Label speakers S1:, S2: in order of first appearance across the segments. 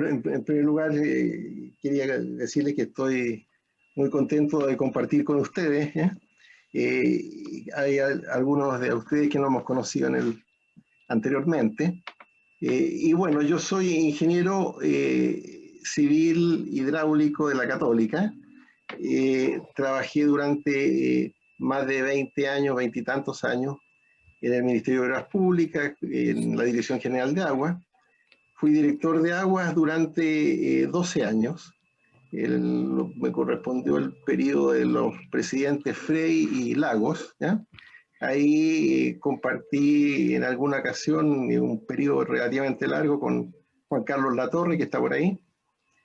S1: Bueno, en primer lugar, quería decirles que estoy muy contento de compartir con ustedes. Hay algunos de ustedes que no hemos conocido anteriormente. Y bueno, yo soy ingeniero civil hidráulico de la Católica. Trabajé durante más de 20 años, 20 y tantos años, en el Ministerio de Obras Públicas, en la Dirección General de Agua. Fui director de aguas durante 12 años. Me correspondió el periodo de los presidentes Frey y Lagos, ¿ya? Ahí compartí en alguna ocasión un periodo relativamente largo con Juan Carlos Latorre, que está por ahí.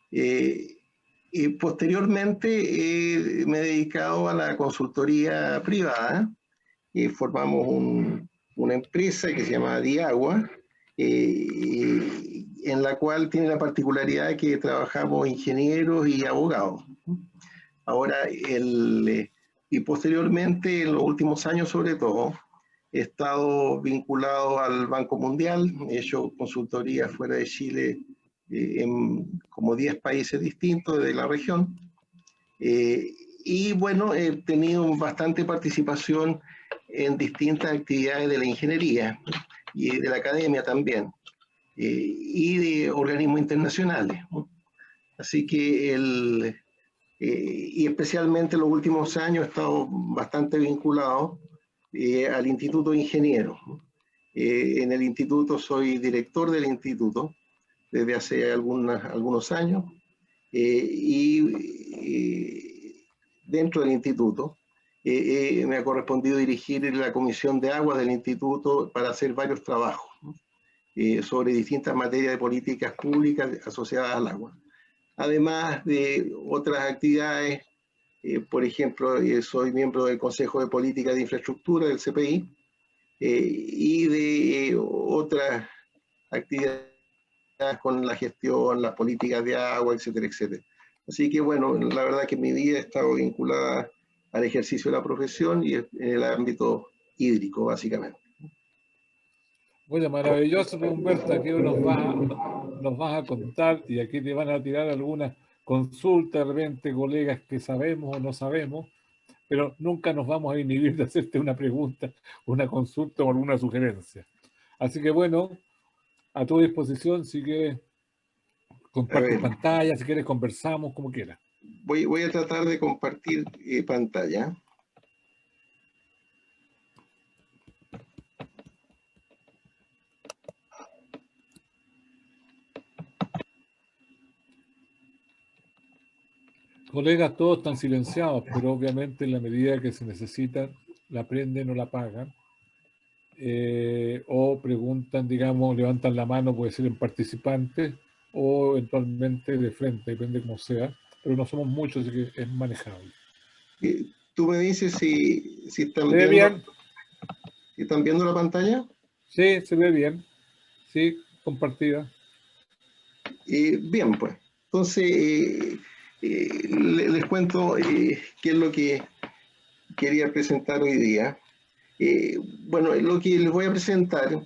S1: Y posteriormente me he dedicado a la consultoría privada. Formamos una empresa que se llama Diagua, en la cual tiene la particularidad de que trabajamos ingenieros y abogados. Ahora, y posteriormente, en los últimos años sobre todo, he estado vinculado al Banco Mundial, he hecho consultoría fuera de Chile en como 10 países distintos de la región. Y bueno, he tenido bastante participación en distintas actividades de la ingeniería y de la academia también, y de organismos internacionales. Así que y especialmente en los últimos años he estado bastante vinculado al Instituto de Ingenieros. En el instituto soy director del instituto desde hace algunos años, dentro del instituto me ha correspondido dirigir la comisión de aguas del instituto para hacer varios trabajos, ¿no? Sobre distintas materias de políticas públicas asociadas al agua. Además de otras actividades, por ejemplo, soy miembro del Consejo de Política de Infraestructura del CPI, y de otras actividades con la gestión, las políticas de agua, etcétera, etcétera. Así que bueno, la verdad que mi vida ha estado vinculada al ejercicio de la profesión y en el ámbito hídrico, básicamente.
S2: Bueno, maravilloso, Humberto. Aquí nos vas a contar y aquí te van a tirar algunas consultas, de repente, colegas que sabemos o no sabemos, pero nunca nos vamos a inhibir de hacerte una pregunta, una consulta o alguna sugerencia. Así que bueno, a tu disposición, si quieres compartir pantalla, si quieres conversamos, como quieras.
S1: Voy a tratar de compartir pantalla.
S2: Colegas, todos están silenciados, pero obviamente en la medida que se necesitan, la prenden o la apagan. O preguntan, digamos, levantan la mano, puede ser en participantes o eventualmente de frente, depende cómo sea, pero no somos muchos, así que es manejable.
S1: Tú me dices si están
S2: ¿Se ve bien?
S1: ¿Están viendo la pantalla?
S2: Sí, se ve bien. Sí, compartida.
S1: Bien, pues. Entonces, les cuento qué es lo que quería presentar hoy día. Bueno, lo que les voy a presentar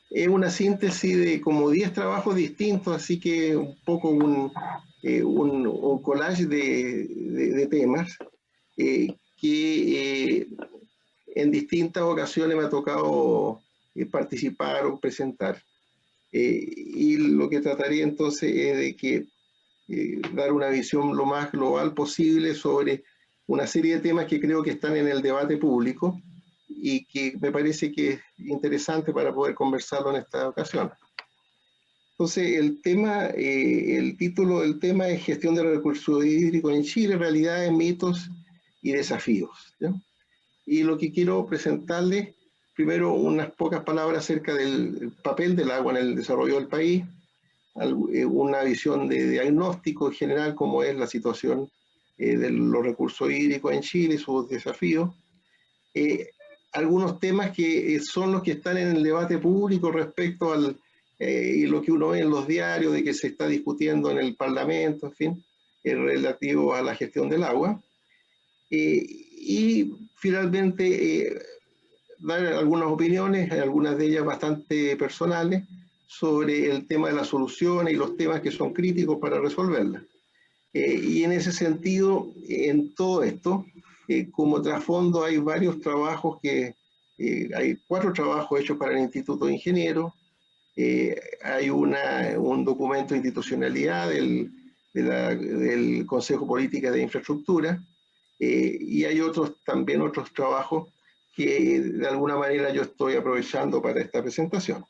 S1: es una síntesis de como 10 trabajos distintos, así que un poco un collage de temas que en distintas ocasiones me ha tocado participar o presentar. Y lo que trataría entonces es de que dar una visión lo más global posible sobre una serie de temas que creo que están en el debate público y que me parece que es interesante para poder conversarlo en esta ocasión. Entonces, el título del tema es Gestión de recursos hídricos en Chile, realidades, mitos y desafíos, ¿ya? Y lo que quiero presentarles, primero unas pocas palabras acerca del papel del agua en el desarrollo del país, una visión de diagnóstico general, como es la situación de los recursos hídricos en Chile, sus desafíos, algunos temas que son los que están en el debate público respecto al y lo que uno ve en los diarios de que se está discutiendo en el Parlamento, en fin, relativo a la gestión del agua. Y finalmente dar algunas opiniones, algunas de ellas bastante personales, sobre el tema de las soluciones y los temas que son críticos para resolverlas. Y en ese sentido, en todo esto, como trasfondo hay varios trabajos hay 4 trabajos hechos para el Instituto de Ingenieros, hay un documento de institucionalidad del Consejo Política de Infraestructura, y hay también otros trabajos que de alguna manera yo estoy aprovechando para esta presentación.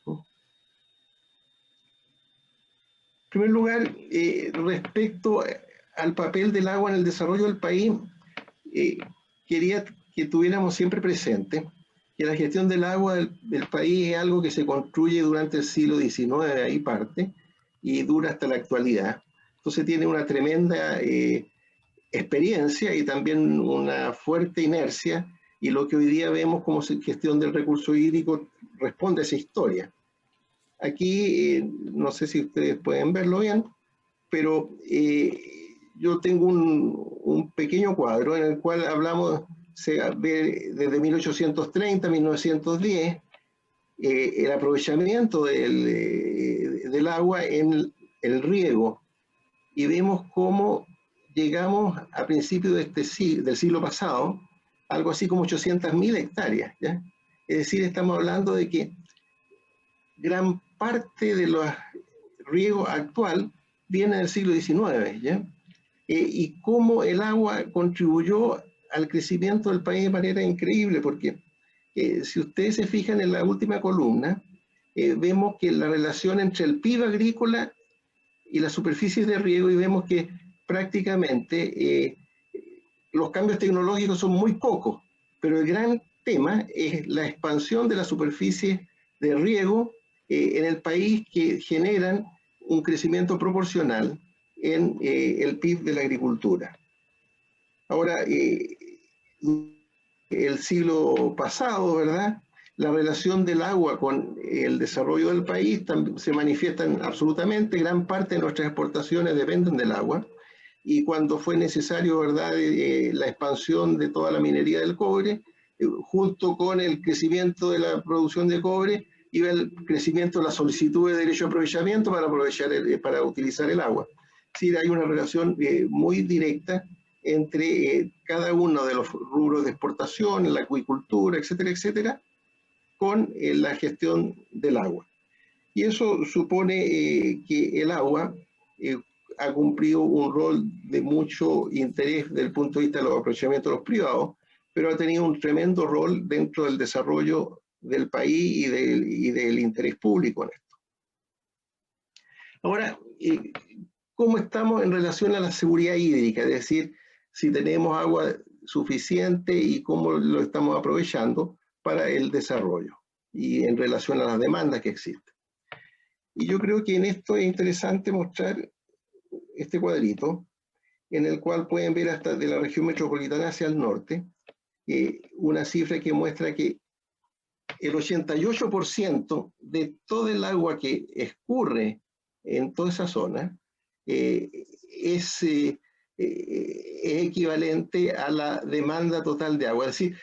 S1: En primer lugar, respecto al papel del agua en el desarrollo del país, quería que tuviéramos siempre presente que la gestión del agua del país es algo que se construye durante el siglo XIX, ahí parte, y dura hasta la actualidad. Entonces tiene una tremenda experiencia y también una fuerte inercia, y lo que hoy día vemos como gestión del recurso hídrico responde a esa historia. Aquí, no sé si ustedes pueden verlo bien, pero yo tengo un pequeño cuadro en el cual hablamos, se ve desde 1830 a 1910, el aprovechamiento del agua en el riego, y vemos cómo llegamos a principios del siglo pasado, algo así como 800.000 hectáreas, ¿ya? Es decir, estamos hablando de que gran parte de los riego actual viene del siglo XIX, ¿ya? Y cómo el agua contribuyó al crecimiento del país de manera increíble, porque si ustedes se fijan en la última columna, vemos que la relación entre el PIB agrícola y las superficies de riego, y vemos que prácticamente los cambios tecnológicos son muy pocos, pero el gran tema es la expansión de las superficies de riego en el país, que generan un crecimiento proporcional en el PIB de la agricultura. Ahora, el siglo pasado, ¿verdad?, la relación del agua con el desarrollo del país se manifiestan absolutamente. Gran parte de nuestras exportaciones dependen del agua, y cuando fue necesario, ¿verdad?, la expansión de toda la minería del cobre, junto con el crecimiento de la producción de cobre, iba el crecimiento de la solicitud de derecho de aprovechamiento para utilizar el agua. Es decir, hay una relación muy directa entre cada uno de los rubros de exportación, la acuicultura, etcétera, etcétera, con la gestión del agua. Y eso supone que el agua ha cumplido un rol de mucho interés desde el punto de vista de los aprovechamientos de los privados, pero ha tenido un tremendo rol dentro del desarrollo del país y del interés público en esto. Ahora, ¿cómo estamos en relación a la seguridad hídrica? Es decir, si tenemos agua suficiente y cómo lo estamos aprovechando para el desarrollo y en relación a las demandas que existen. Y yo creo que en esto es interesante mostrar este cuadrito, en el cual pueden ver hasta de la región metropolitana hacia el norte, una cifra que muestra que el 88% de todo el agua que escurre en toda esa zona es equivalente a la demanda total de agua. Es decir,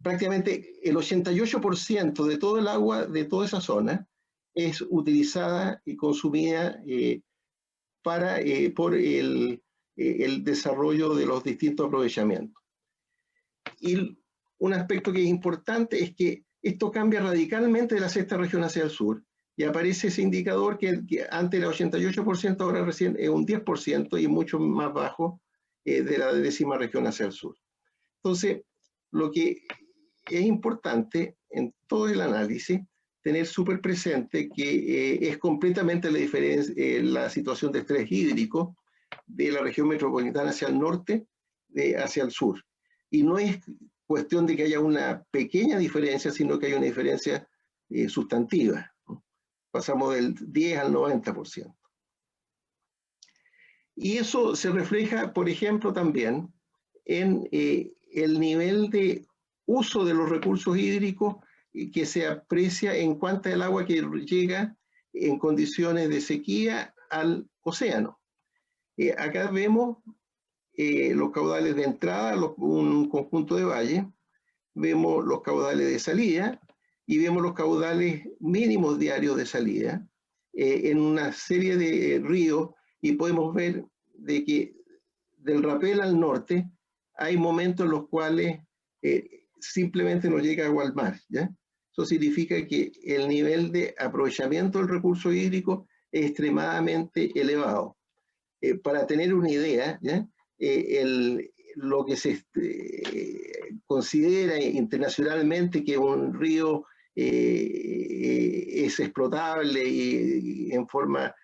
S1: prácticamente el 88% de todo el agua de toda esa zona es utilizada y consumida por el desarrollo de los distintos aprovechamientos. Y un aspecto que es importante es que esto cambia radicalmente de la sexta región hacia el sur, y aparece ese indicador que antes era 88%, ahora recién es un 10% y mucho más bajo de la décima región hacia el sur. Entonces, lo que es importante en todo el análisis, tener súper presente que es completamente la situación de estrés hídrico de la región metropolitana hacia el norte, hacia el sur. Y no es cuestión de que haya una pequeña diferencia, sino que hay una diferencia sustantiva. Pasamos del 10 al 90%. Y eso se refleja, por ejemplo, también en el nivel de uso de los recursos hídricos que se aprecia en cuanto al agua que llega en condiciones de sequía al océano. Acá vemos los caudales de entrada, un conjunto de valles, vemos los caudales de salida, y vemos los caudales mínimos diarios de salida en una serie de ríos, y podemos ver de que del Rapel al norte hay momentos en los cuales simplemente no llega agua al mar, ¿ya? Eso significa que el nivel de aprovechamiento del recurso hídrico es extremadamente elevado. Para tener una idea, ¿ya? Lo que se considera internacionalmente que un río es explotable y en forma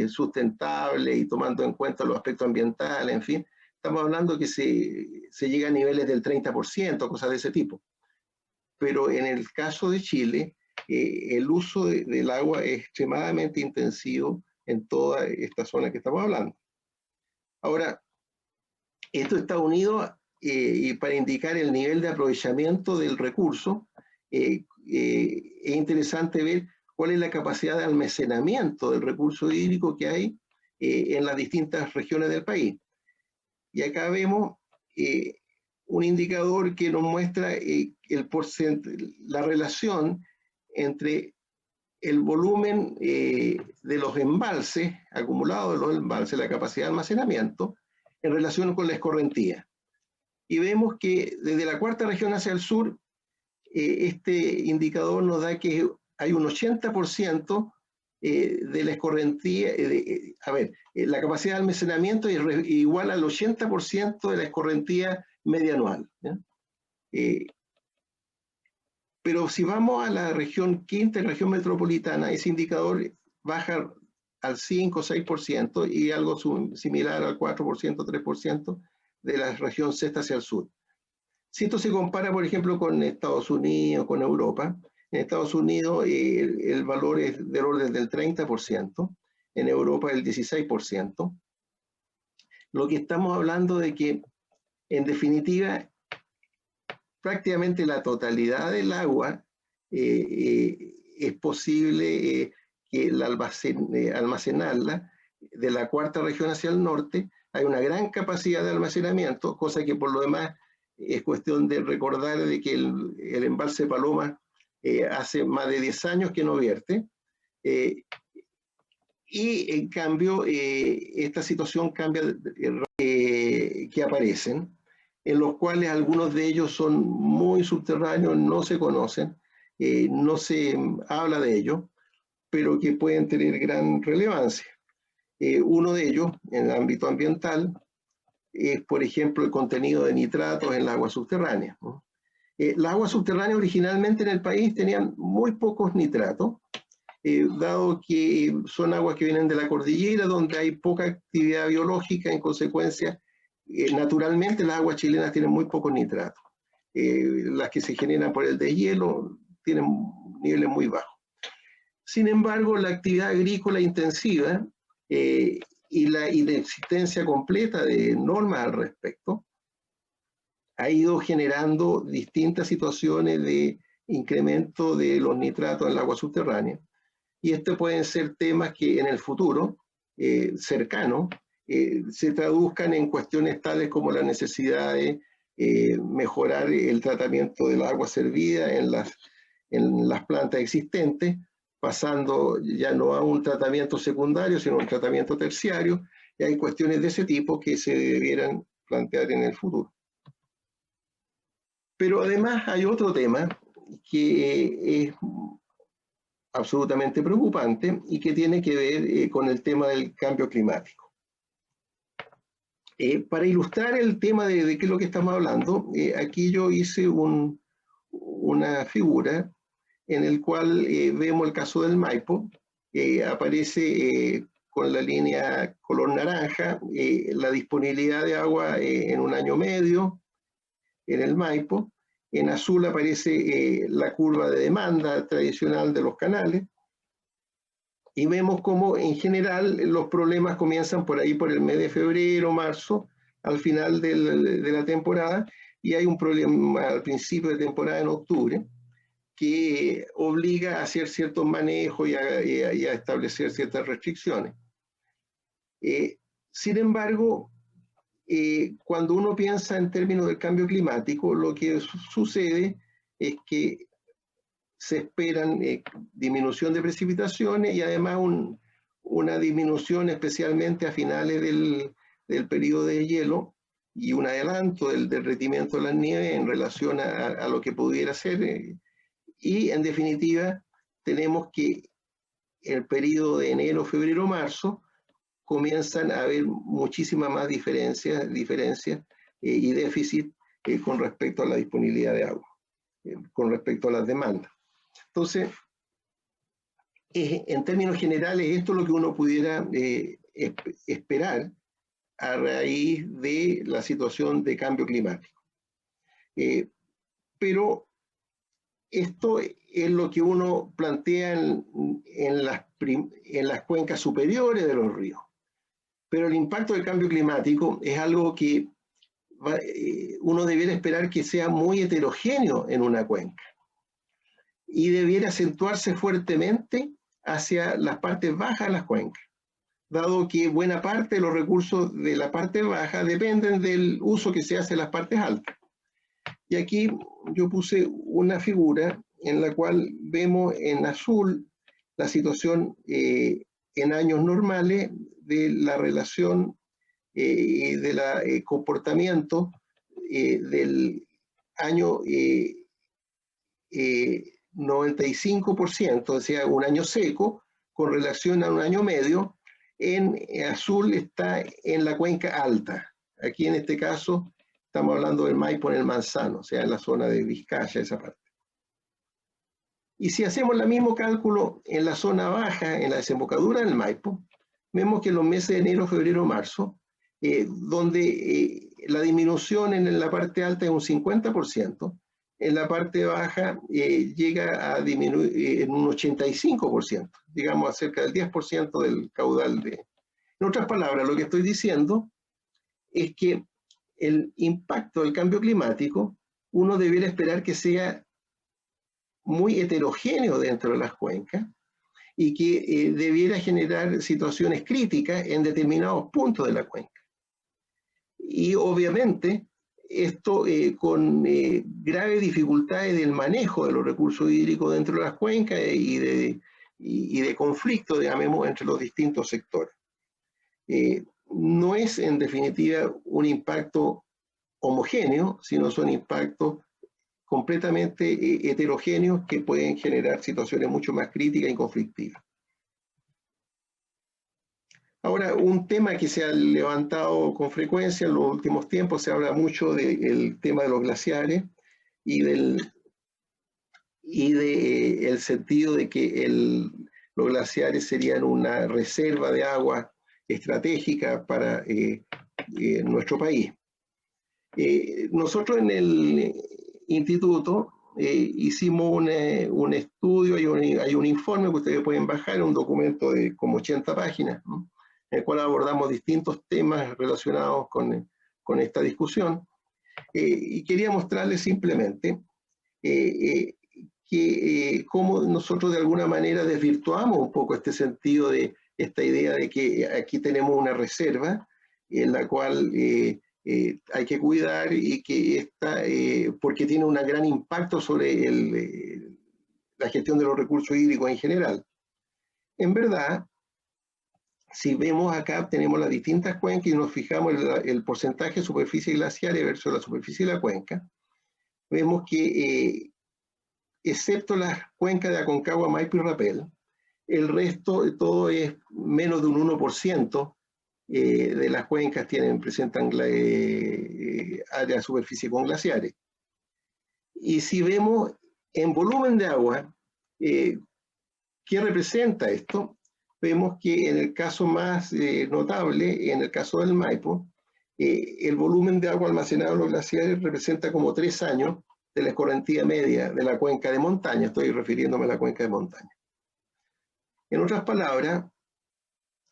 S1: sustentable y tomando en cuenta los aspectos ambientales, en fin, estamos hablando que se llega a niveles del 30%, cosas de ese tipo. Pero en el caso de Chile, el uso del agua es extremadamente intensivo en toda esta zona que estamos hablando. Ahora, esto está unido y para indicar el nivel de aprovechamiento del recurso, es interesante ver cuál es la capacidad de almacenamiento del recurso hídrico que hay en las distintas regiones del país. Y acá vemos un indicador que nos muestra la relación entre el volumen de los embalses, acumulados de los embalses, la capacidad de almacenamiento, en relación con la escorrentía. Y vemos que desde la cuarta región hacia el sur, este indicador nos da que hay un 80% de la escorrentía, la capacidad de almacenamiento es igual al 80% de la escorrentía media anual. Pero si vamos a la región quinta, región metropolitana, ese indicador baja al 5 o 6% y algo similar al 4%, 3% de la región sexta hacia el sur. Si esto se compara, por ejemplo, con Estados Unidos, con Europa, en Estados Unidos el valor es del orden del 30%, en Europa el 16%. Lo que estamos hablando de que, en definitiva, prácticamente la totalidad del agua es posible almacenarla de la cuarta región hacia el norte. Hay una gran capacidad de almacenamiento, cosa que por lo demás es cuestión de recordar de que el embalse Paloma hace más de 10 años que no vierte. Y en cambio, esta situación cambia que aparecen, en los cuales algunos de ellos son muy subterráneos, no se conocen, no se habla de ellos, pero que pueden tener gran relevancia. Uno de ellos, en el ámbito ambiental, es, por ejemplo, el contenido de nitratos en las aguas subterráneas, ¿no? Las aguas subterráneas originalmente en el país tenían muy pocos nitratos, dado que son aguas que vienen de la cordillera, donde hay poca actividad biológica, en consecuencia, naturalmente las aguas chilenas tienen muy pocos nitratos. Las que se generan por el deshielo tienen niveles muy bajos. Sin embargo, la actividad agrícola intensiva y la inexistencia completa de normas al respecto ha ido generando distintas situaciones de incremento de los nitratos en el agua subterránea. Y estos pueden ser temas que en el futuro cercano se traduzcan en cuestiones tales como la necesidad de mejorar el tratamiento del agua servida en las plantas existentes, pasando ya no a un tratamiento secundario, sino a un tratamiento terciario, y hay cuestiones de ese tipo que se debieran plantear en el futuro. Pero además hay otro tema que es absolutamente preocupante y que tiene que ver con el tema del cambio climático. Para ilustrar el tema de qué es lo que estamos hablando, aquí yo hice una figura en el cual vemos el caso del Maipo. Aparece con la línea color naranja la disponibilidad de agua en un año medio en el Maipo. En azul aparece la curva de demanda tradicional de los canales. Y vemos cómo en general los problemas comienzan por ahí por el mes de febrero, marzo, al final de la temporada, y hay un problema al principio de temporada en octubre, que obliga a hacer ciertos manejos y a establecer ciertas restricciones. Sin embargo, cuando uno piensa en términos del cambio climático, lo que sucede es que se esperan disminución de precipitaciones y además una disminución especialmente a finales del periodo de hielo y un adelanto del derretimiento de las nieves en relación a lo que pudiera ser. Y en definitiva, tenemos que el periodo de enero, febrero, marzo, comienzan a haber muchísimas más diferencias y déficit con respecto a la disponibilidad de agua, con respecto a las demandas. Entonces, en términos generales, esto es lo que uno pudiera esperar a raíz de la situación de cambio climático. Pero esto es lo que uno plantea en las cuencas superiores de los ríos. Pero el impacto del cambio climático es algo que uno debiera esperar que sea muy heterogéneo en una cuenca y debiera acentuarse fuertemente hacia las partes bajas de las cuencas, dado que buena parte de los recursos de la parte baja dependen del uso que se hace en las partes altas. Y aquí yo puse una figura en la cual vemos en azul la situación en años normales de la relación del comportamiento del año 95%, o sea, un año seco, con relación a un año medio. En azul está en la cuenca alta. Aquí en este caso estamos hablando del Maipo en el Manzano, o sea, en la zona de Vizcaya, esa parte. Y si hacemos el mismo cálculo en la zona baja, en la desembocadura del Maipo, vemos que en los meses de enero, febrero, marzo, donde la disminución en la parte alta es un 50%, en la parte baja llega a disminuir en un 85%, digamos a cerca del 10% del caudal de... En otras palabras, lo que estoy diciendo es que el impacto del cambio climático uno debiera esperar que sea muy heterogéneo dentro de las cuencas y que debiera generar situaciones críticas en determinados puntos de la cuenca. Y obviamente esto con graves dificultades del manejo de los recursos hídricos dentro de las cuencas y de conflicto, digamos, entre los distintos sectores. No es en definitiva un impacto homogéneo, sino son impactos completamente heterogéneos que pueden generar situaciones mucho más críticas y conflictivas. Ahora, un tema que se ha levantado con frecuencia en los últimos tiempos, se habla mucho del tema de los glaciares y del sentido de que los glaciares serían una reserva de agua estratégica para nuestro país. Nosotros en el instituto hicimos un estudio, hay un informe que ustedes pueden bajar, un documento de como 80 páginas, ¿no?, en el cual abordamos distintos temas relacionados con esta discusión. Y quería mostrarles simplemente cómo nosotros de alguna manera desvirtuamos un poco este sentido de esta idea de que aquí tenemos una reserva en la cual hay que cuidar y que está, porque tiene un gran impacto sobre la gestión de los recursos hídricos en general. En verdad, si vemos acá, tenemos las distintas cuencas y nos fijamos en el porcentaje de superficie glaciar versus la superficie de la cuenca, vemos que excepto las cuencas de Aconcagua, Maipo y Rapel, el resto de todo es menos de un 1% de las cuencas presentan área de superficie con glaciares. Y si vemos en volumen de agua, ¿qué representa esto? Vemos que en el caso más notable, en el caso del Maipo, el volumen de agua almacenado en los glaciares representa como 3 años de la escorrentía media de la cuenca de montaña, estoy refiriéndome a la cuenca de montaña. En otras palabras,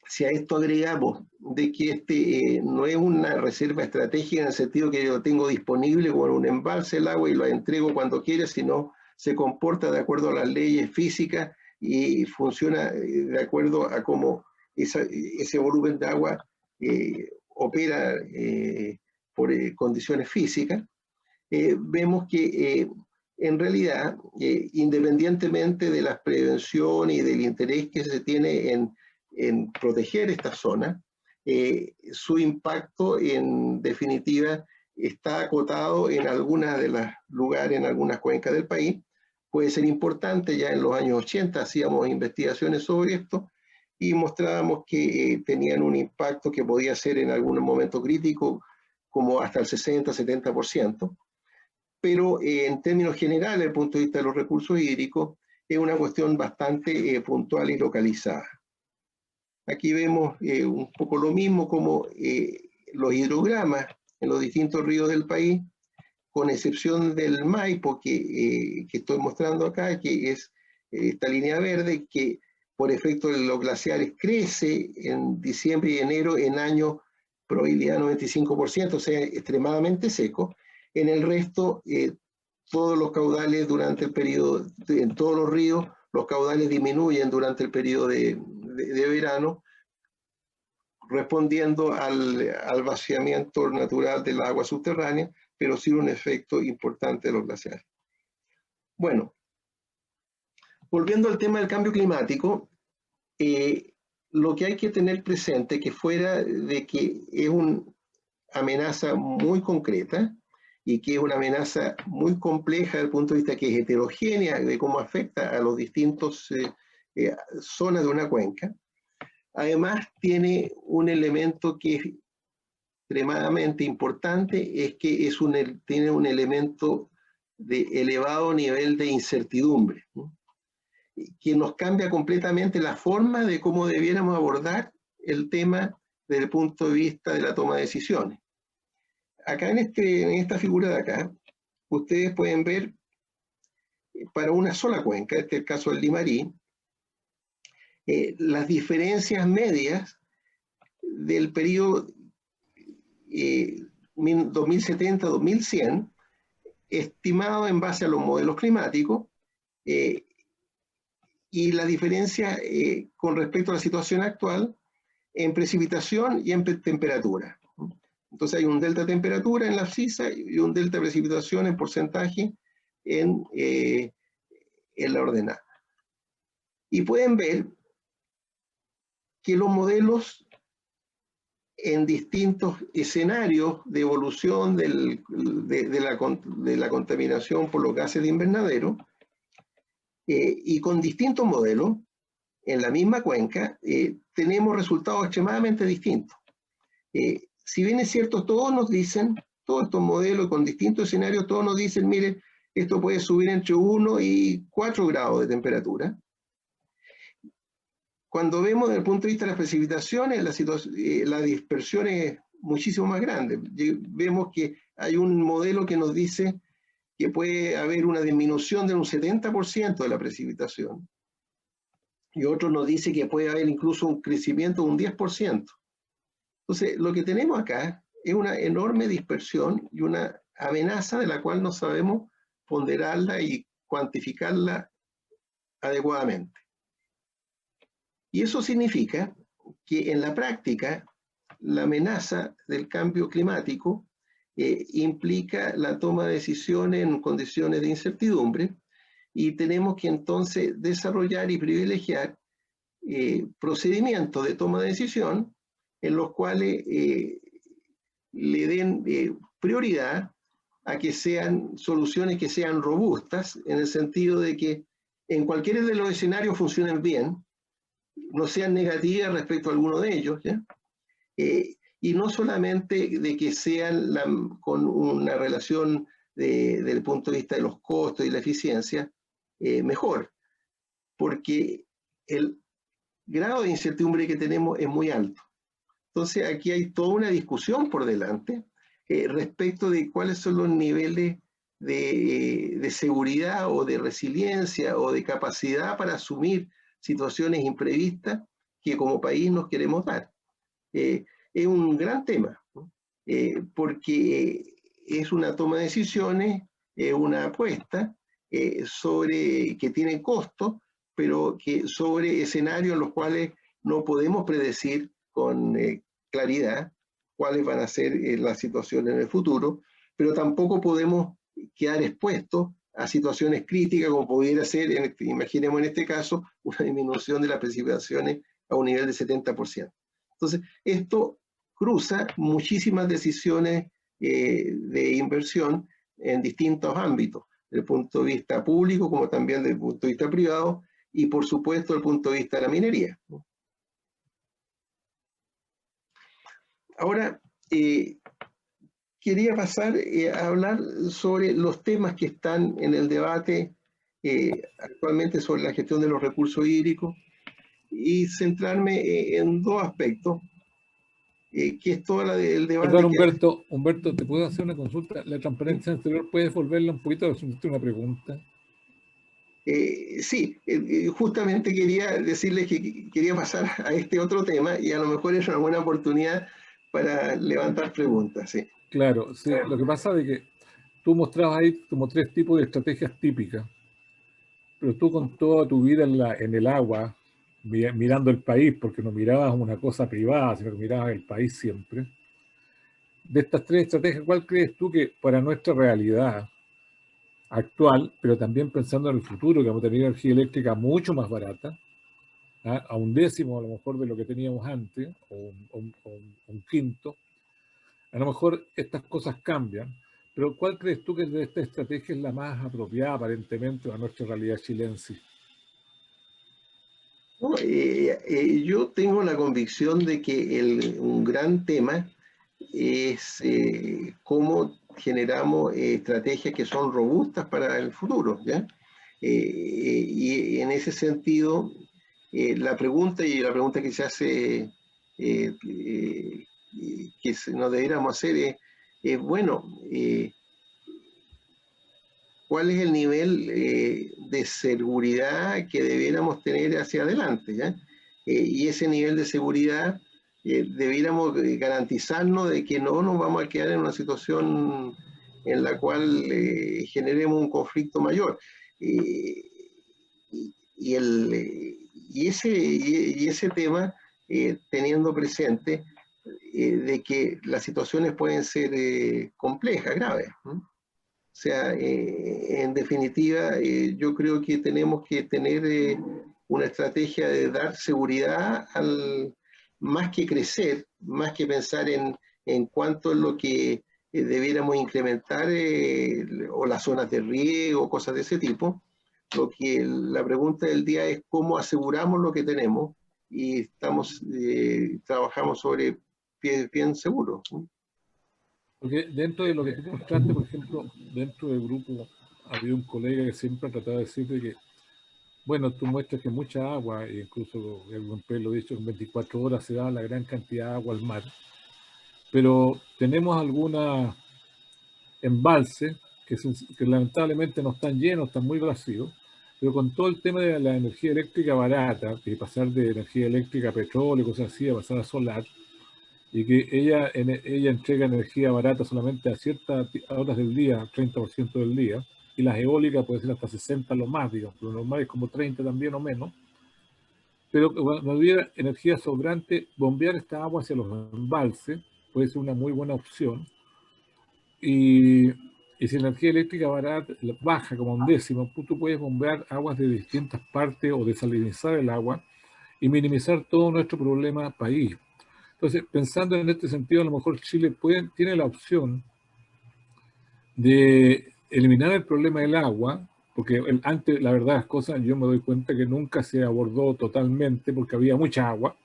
S1: si a esto agregamos de que no es una reserva estratégica en el sentido que yo tengo disponible como un embalse el agua y lo entrego cuando quiera, sino se comporta de acuerdo a las leyes físicas y funciona de acuerdo a cómo ese volumen de agua opera por condiciones físicas, vemos que en realidad, independientemente de las prevenciones y del interés que se tiene en proteger esta zona, su impacto en definitiva está acotado en algunas de los lugares, en algunas cuencas del país. Puede ser importante. Ya en los años 80 hacíamos investigaciones sobre esto y mostrábamos que tenían un impacto que podía ser en algún momento crítico, como hasta el 60-70%. Pero en términos generales, desde el punto de vista de los recursos hídricos, es una cuestión bastante puntual y localizada. Aquí vemos un poco lo mismo, como los hidrogramas en los distintos ríos del país, con excepción del Maipo que estoy mostrando acá, que es esta línea verde, que por efecto de los glaciares crece en diciembre y enero en años probabilidad 95%, o sea, extremadamente seco. En el resto, todos los caudales durante el periodo, en todos los ríos, los caudales disminuyen durante el periodo de verano, respondiendo al vaciamiento natural del agua subterránea, pero sin un efecto importante de los glaciares. Bueno, volviendo al tema del cambio climático, lo que hay que tener presente, que fuera de que es una amenaza muy concreta y que es una amenaza muy compleja desde el punto de vista que es heterogénea de cómo afecta a los distintos zonas de una cuenca, además tiene un elemento que es extremadamente importante, es que tiene un elemento de elevado nivel de incertidumbre, ¿no?, que nos cambia completamente la forma de cómo debiéramos abordar el tema desde el punto de vista de la toma de decisiones. Acá en esta figura de acá, ustedes pueden ver para una sola cuenca, este es el caso del Limarí, las diferencias medias del periodo 2070-2100, estimado en base a los modelos climáticos, y la diferencia con respecto a la situación actual en precipitación y en temperatura. Entonces hay un delta de temperatura en la abscisa y un delta de precipitación en porcentaje en la ordenada. Y pueden ver que los modelos en distintos escenarios de evolución de la contaminación por los gases de invernadero, y con distintos modelos en la misma cuenca, tenemos resultados extremadamente distintos. Si bien es cierto, todos estos modelos con distintos escenarios, todos nos dicen, miren, esto puede subir entre 1 y 4 grados de temperatura. Cuando vemos desde el punto de vista de las precipitaciones, la dispersión es muchísimo más grande. Vemos que hay un modelo que nos dice que puede haber una disminución de un 70% de la precipitación, y otro nos dice que puede haber incluso un crecimiento de un 10%. Entonces, lo que tenemos acá es una enorme dispersión y una amenaza de la cual no sabemos ponderarla y cuantificarla adecuadamente. Y eso significa que en la práctica, la amenaza del cambio climático implica la toma de decisiones en condiciones de incertidumbre, y tenemos que entonces desarrollar y privilegiar procedimientos de toma de decisión en los cuales le den prioridad a que sean soluciones que sean robustas, en el sentido de que en cualquiera de los escenarios funcionen bien, no sean negativas respecto a alguno de ellos, ¿ya? Y no solamente de que sean con una relación desde el punto de vista de los costos y la eficiencia mejor, porque el grado de incertidumbre que tenemos es muy alto. Entonces aquí hay toda una discusión por delante respecto de cuáles son los niveles de seguridad o de resiliencia o de capacidad para asumir situaciones imprevistas que como país nos queremos dar. Es un gran tema, ¿no? Porque es una toma de decisiones, una apuesta que tiene costos, pero que sobre escenarios en los cuales no podemos predecir con claridad cuáles van a ser las situaciones en el futuro, pero tampoco podemos quedar expuestos a situaciones críticas, como pudiera ser, imaginemos en este caso, una disminución de las precipitaciones a un nivel de 70%. Entonces, esto cruza muchísimas decisiones de inversión en distintos ámbitos, desde el punto de vista público como también desde el punto de vista privado, y por supuesto desde el punto de vista de la minería. Ahora, quería pasar a hablar sobre los temas que están en el debate actualmente sobre la gestión de los recursos hídricos y centrarme en dos aspectos, que es todo el debate.
S2: Perdón, Humberto, Humberto, ¿te puedo hacer una consulta? La transparencia anterior, ¿puedes volverla un poquito? Es una pregunta.
S1: Sí, justamente quería decirles que quería pasar a este otro tema y a lo mejor es una buena oportunidad para levantar preguntas. Sí.
S2: Claro, sí, lo que pasa es que tú mostrabas ahí como 3 tipos de estrategias típicas, pero tú con toda tu vida en el agua, mirando el país, porque no mirabas una cosa privada, sino que mirabas el país siempre. De estas 3 estrategias, ¿cuál crees tú que para nuestra realidad actual, pero también pensando en el futuro, que vamos a tener energía eléctrica mucho más barata, a un décimo a lo mejor de lo que teníamos antes, o un quinto, a lo mejor estas cosas cambian, pero ¿cuál crees tú que de esta estrategia es la más apropiada aparentemente a nuestra realidad chilense?
S1: No, yo tengo la convicción de que un gran tema es cómo generamos estrategias que son robustas para el futuro, ¿ya? Y en ese sentido, la pregunta que se hace, que nos deberíamos hacer es bueno, ¿cuál es el nivel de seguridad que debiéramos tener hacia adelante? ¿Ya? Y ese nivel de seguridad debiéramos garantizarnos de que no nos vamos a quedar en una situación en la cual generemos un conflicto mayor. Eh, y ese tema, teniendo presente de que las situaciones pueden ser complejas, graves. O sea, en definitiva, yo creo que tenemos que tener una estrategia de dar seguridad más que crecer, más que pensar en cuánto es lo que debiéramos incrementar o las zonas de riego, cosas de ese tipo. La pregunta del día es cómo aseguramos lo que tenemos y trabajamos sobre pies bien seguros.
S2: Porque dentro de lo que tú mostraste, por ejemplo, dentro del grupo había un colega que siempre trataba de decirte que, bueno, tú muestras que mucha agua, e incluso el buen lo dicho, en 24 horas se da la gran cantidad de agua al mar, pero tenemos algunos embalses que lamentablemente no están llenos, están muy vacíos, pero con todo el tema de la energía eléctrica barata, de pasar de energía eléctrica a petróleo, cosas así, a pasar a solar, y que ella entrega energía barata solamente a ciertas horas del día, 30% del día, y las eólicas puede ser hasta 60 lo más, digamos, lo normal es como 30 también o menos, pero cuando hubiera energía sobrante, bombear esta agua hacia los embalses puede ser una muy buena opción, y si la energía eléctrica barata baja como un décimo, tú puedes bombear aguas de distintas partes o desalinizar el agua y minimizar todo nuestro problema país. Entonces, pensando en este sentido, a lo mejor Chile tiene la opción de eliminar el problema del agua, porque antes, la verdad, las cosas, yo me doy cuenta que nunca se abordó totalmente porque había mucha agua,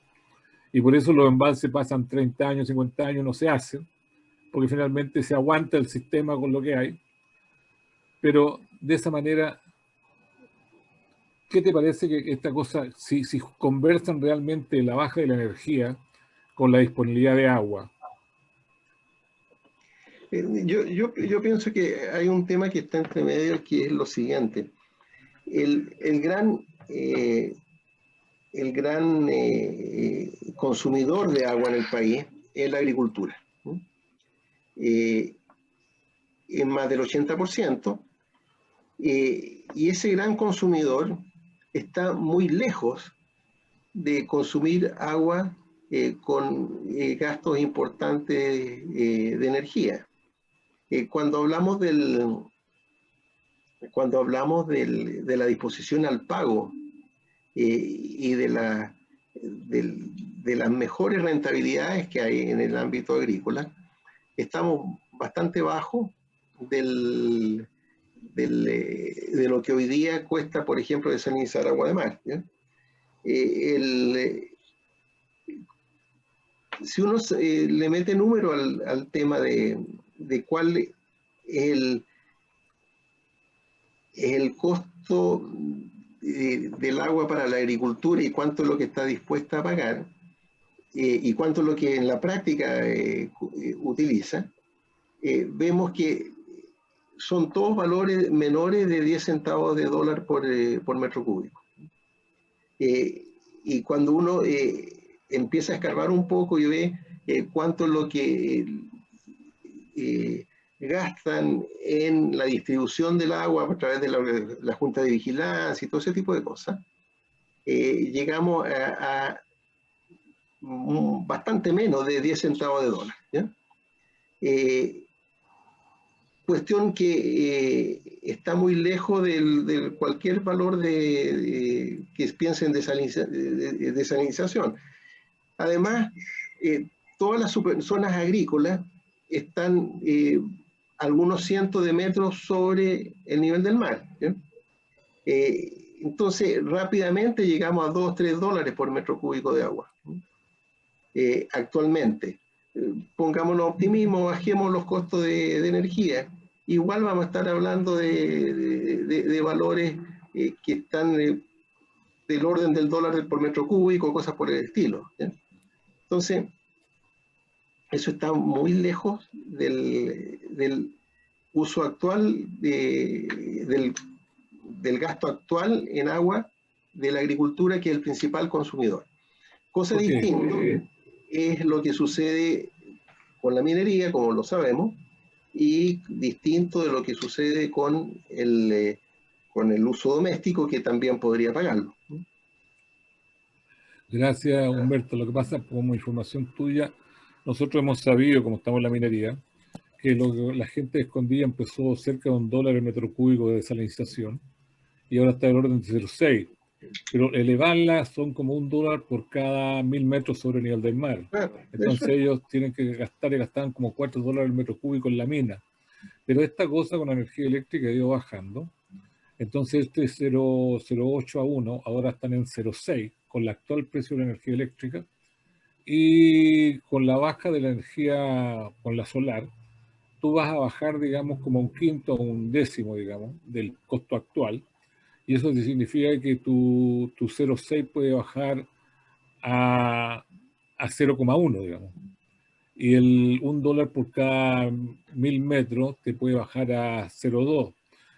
S2: y por eso los embalses pasan 30 años, 50 años, no se hacen, porque finalmente se aguanta el sistema con lo que hay. Pero de esa manera, ¿qué te parece que esta cosa, si conversan realmente la baja de la energía con la disponibilidad de agua?
S1: Yo pienso que hay un tema que está entre medio, que es lo siguiente. El gran consumidor de agua en el país es la agricultura, ¿no? En más del 80%, y ese gran consumidor está muy lejos de consumir agua con gastos importantes de energía. Cuando hablamos cuando hablamos de la disposición al pago y de las mejores rentabilidades que hay en el ámbito agrícola, estamos bastante bajo de lo que hoy día cuesta, por ejemplo, desalinizar agua de mar. Si uno le mete número al tema de cuál es el costo del agua para la agricultura y cuánto es lo que está dispuesta a pagar, y cuánto es lo que en la práctica utiliza, vemos que son todos valores menores de 10 centavos de dólar por metro cúbico. Y cuando uno empieza a escarbar un poco y ve cuánto es lo que gastan en la distribución del agua a través de la Junta de Vigilancia y todo ese tipo de cosas, llegamos a bastante menos de 10 centavos de dólar. ¿Ya? Cuestión que está muy lejos de cualquier valor que piensen de desalinización. Además, todas las zonas agrícolas están algunos cientos de metros sobre el nivel del mar. Entonces, rápidamente llegamos a 2 o 3 dólares por metro cúbico de agua. Actualmente, pongámonos optimismo, bajemos los costos de energía, igual vamos a estar hablando de valores que están del orden del dólar por metro cúbico, cosas por el estilo. ¿Ya? Entonces, eso está muy lejos del uso actual, del gasto actual en agua de la agricultura, que es el principal consumidor. Cosa distinta es lo que sucede con la minería, como lo sabemos, y distinto de lo que sucede con el uso doméstico, que también podría pagarlo.
S2: Gracias, Humberto. Lo que pasa, como información tuya, nosotros hemos sabido, como estamos en la minería, que la gente escondida empezó cerca de $1 el metro cúbico de desalinización y ahora está en orden de 0,6. Pero elevarla son como $1 por cada 1000 metros sobre el nivel del mar. Entonces ellos tienen que gastar y gastaban como $4 el metro cúbico en la mina. Pero esta cosa con la energía eléctrica ha ido bajando. Entonces este 0,08 a 1, ahora están en 0,6 con el actual precio de la energía eléctrica, y con la baja de la energía con la solar, tú vas a bajar, digamos, como un quinto o un décimo, digamos, del costo actual. Y eso significa que tu 0,6 puede bajar a 0,1, digamos. Y el $1 por cada 1000 metros te puede bajar a 0,2.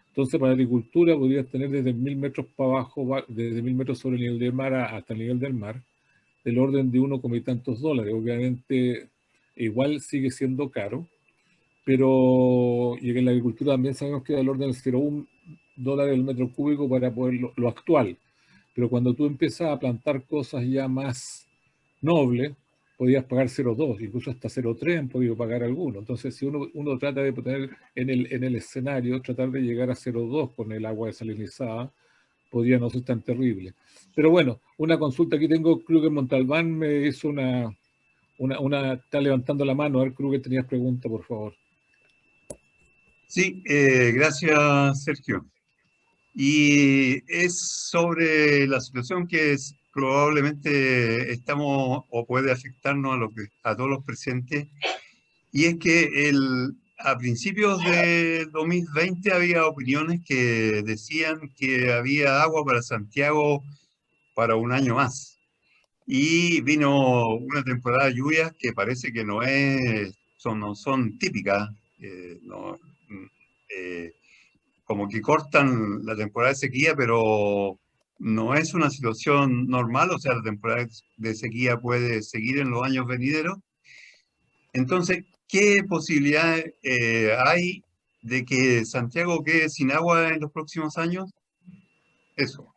S2: Entonces, para la agricultura podrías tener desde 1000 metros para abajo, desde 1000 metros sobre el nivel del mar hasta el nivel del mar, del orden de 1, y tantos dólares. Obviamente, igual sigue siendo caro, pero y en la agricultura también sabemos que es del orden de 0,1 dólares el metro cúbico para poder lo actual. Pero cuando tú empiezas a plantar cosas ya más nobles, podías pagar 0,2, incluso hasta 0,3 han podido pagar algunos. Entonces, si uno trata de poner en el escenario, tratar de llegar a 0,2 con el agua desalinizada, podría no ser tan terrible. Pero bueno, una consulta aquí tengo, Kruger Montalbán me hizo está levantando la mano. A ver, Kruger, tenías pregunta, por favor.
S3: Sí, gracias, Sergio. Y es sobre la situación que probablemente estamos o puede afectarnos a todos los presentes. Y es que a principios de 2020 había opiniones que decían que había agua para Santiago para un año más. Y vino una temporada de lluvias que parece que no son típicas. Como que cortan la temporada de sequía, pero no es una situación normal, o sea, la temporada de sequía puede seguir en los años venideros. Entonces, ¿qué posibilidades hay de que Santiago quede sin agua en los próximos años? Eso.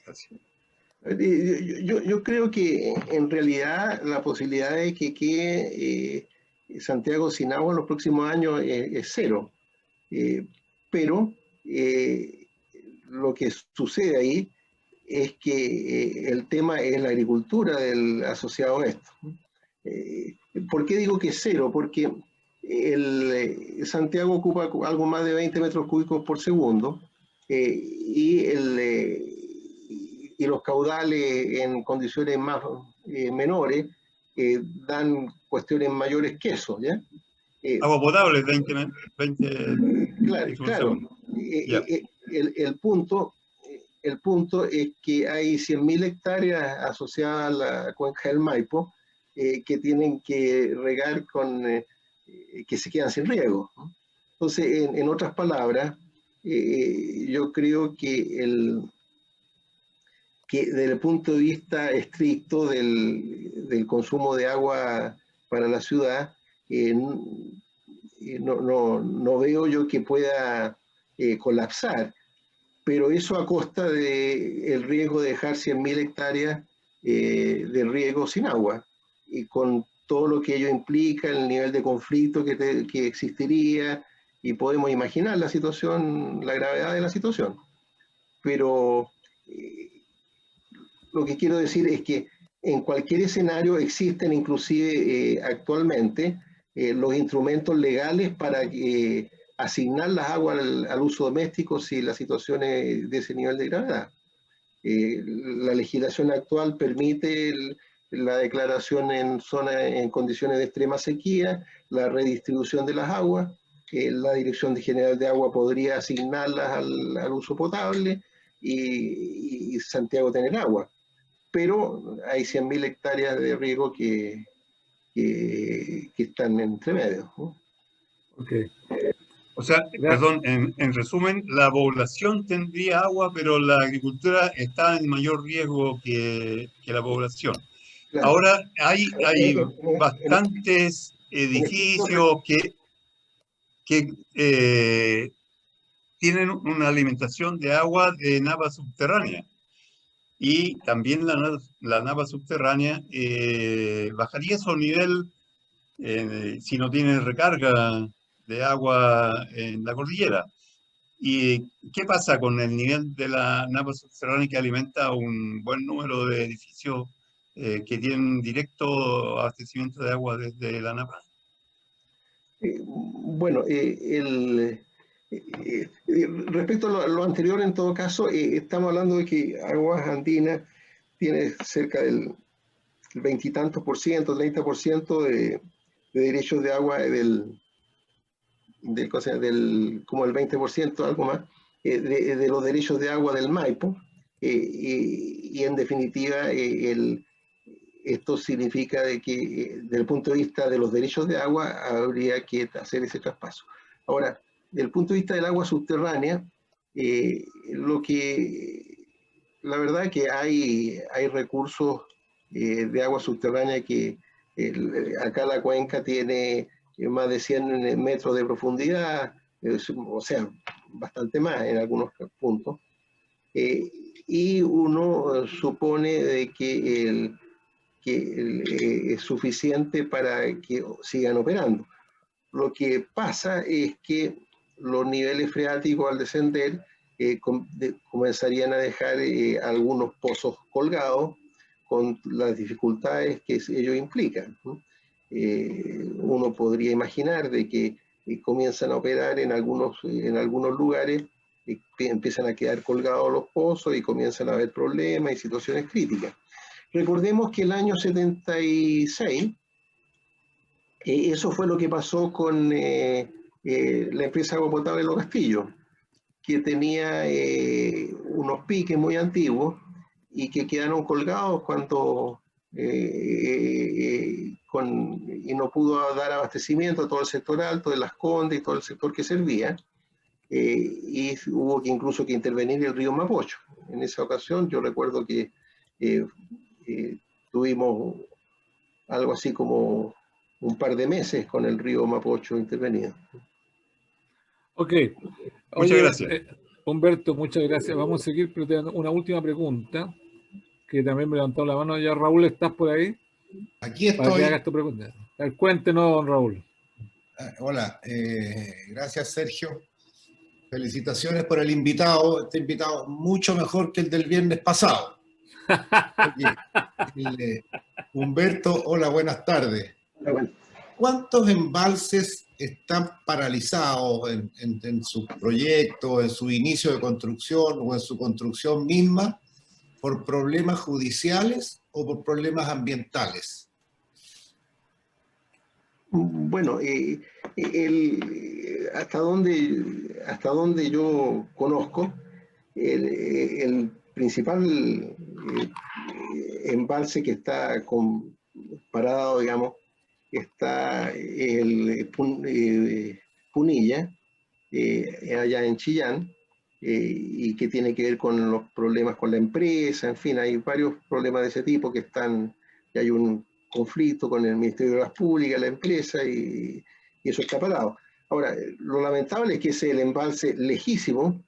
S3: Gracias.
S1: Yo creo que en realidad la posibilidad de que quede Santiago sin agua en los próximos años es cero. Pero lo que sucede ahí es que el tema es la agricultura del asociado a esto. ¿Por qué digo que es cero? Porque Santiago ocupa algo más de 20 metros cúbicos por segundo y los caudales en condiciones más menores dan cuestiones mayores que eso, ¿ya?
S3: Agua potable, 20
S1: Claro. El punto es que hay 100.000 hectáreas asociadas a la cuenca del Maipo que tienen que regar que se quedan sin riego, ¿no? Entonces, en otras palabras, yo creo que desde el punto de vista estricto del consumo de agua para la ciudad, no veo yo que pueda colapsar, pero eso a costa del riesgo de dejar 100.000 hectáreas de riego sin agua, y con todo lo que ello implica, el nivel de conflicto que existiría, y podemos imaginar la situación, la gravedad de la situación. Pero lo que quiero decir es que en cualquier escenario existen inclusive actualmente los instrumentos legales para asignar las aguas al uso doméstico si la situación es de ese nivel de gravedad. La legislación actual permite la declaración en zonas en condiciones de extrema sequía, la redistribución de las aguas, la Dirección General de Agua podría asignarlas al uso potable y Santiago tener agua. Pero hay 100.000 hectáreas de riego que están entre medio, ¿no?
S2: Okay.
S3: O sea, perdón, en resumen, la población tendría agua, pero la agricultura está en mayor riesgo que la población. Claro. Ahora, hay bastantes edificios que tienen una alimentación de agua de napa subterránea. Y también la napa subterránea bajaría su nivel si no tiene recarga de agua en la cordillera. ¿Y qué pasa con el nivel de la napa subterránea que alimenta un buen número de edificios que tienen directo abastecimiento de agua desde la napa?
S1: Bueno, respecto a lo anterior, en todo caso, estamos hablando de que Aguas Andinas tiene cerca del 20 y tantos por ciento, 30% de derechos de agua como el 20%, algo más, de los derechos de agua del Maipo, y en definitiva esto significa de que desde el punto de vista de los derechos de agua habría que hacer ese traspaso. Ahora, desde el punto de vista del agua subterránea, la verdad que hay recursos de agua subterránea que acá la cuenca tiene más de 100 metros de profundidad, o sea, bastante más en algunos puntos, y uno supone de que es suficiente para que sigan operando. Lo que pasa es que los niveles freáticos al descender comenzarían a dejar algunos pozos colgados con las dificultades que ello implican, ¿no? Uno podría imaginar de que comienzan a operar en algunos lugares, empiezan a quedar colgados los pozos y comienzan a haber problemas y situaciones críticas. Recordemos que el año 76, eso fue lo que pasó con la empresa Agua Potable Los Castillos, que tenía unos piques muy antiguos y que quedaron colgados cuando y no pudo dar abastecimiento a todo el sector alto de Las Condes y todo el sector que servía, y hubo que incluso que intervenir el río Mapocho. En esa ocasión yo recuerdo que tuvimos algo así como un par de meses con el río Mapocho intervenido.
S2: Ok.
S3: Muchas gracias.
S2: Humberto, muchas gracias. Vamos a seguir, pero tengo una última pregunta, que también me levantó la mano. Ya, Raúl, ¿estás por ahí?
S4: Aquí estoy.
S2: Para que hagas tu pregunta. Cuéntenos, don Raúl.
S4: Hola, gracias, Sergio. Felicitaciones por el invitado. Este invitado mucho mejor que el del viernes pasado. Humberto, hola, buenas tardes. ¿Cuántos embalses están paralizados en su proyecto, en su inicio de construcción o en su construcción misma por problemas judiciales o por problemas ambientales?
S1: Bueno, hasta donde yo conozco, el principal embalse que está parado, digamos, está el Punilla, allá en Chillán, y que tiene que ver con los problemas con la empresa. En fin, hay varios problemas de ese tipo que hay un conflicto con el Ministerio de Obras Públicas, la empresa, y eso está parado. Ahora, lo lamentable es que ese es el embalse lejísimo,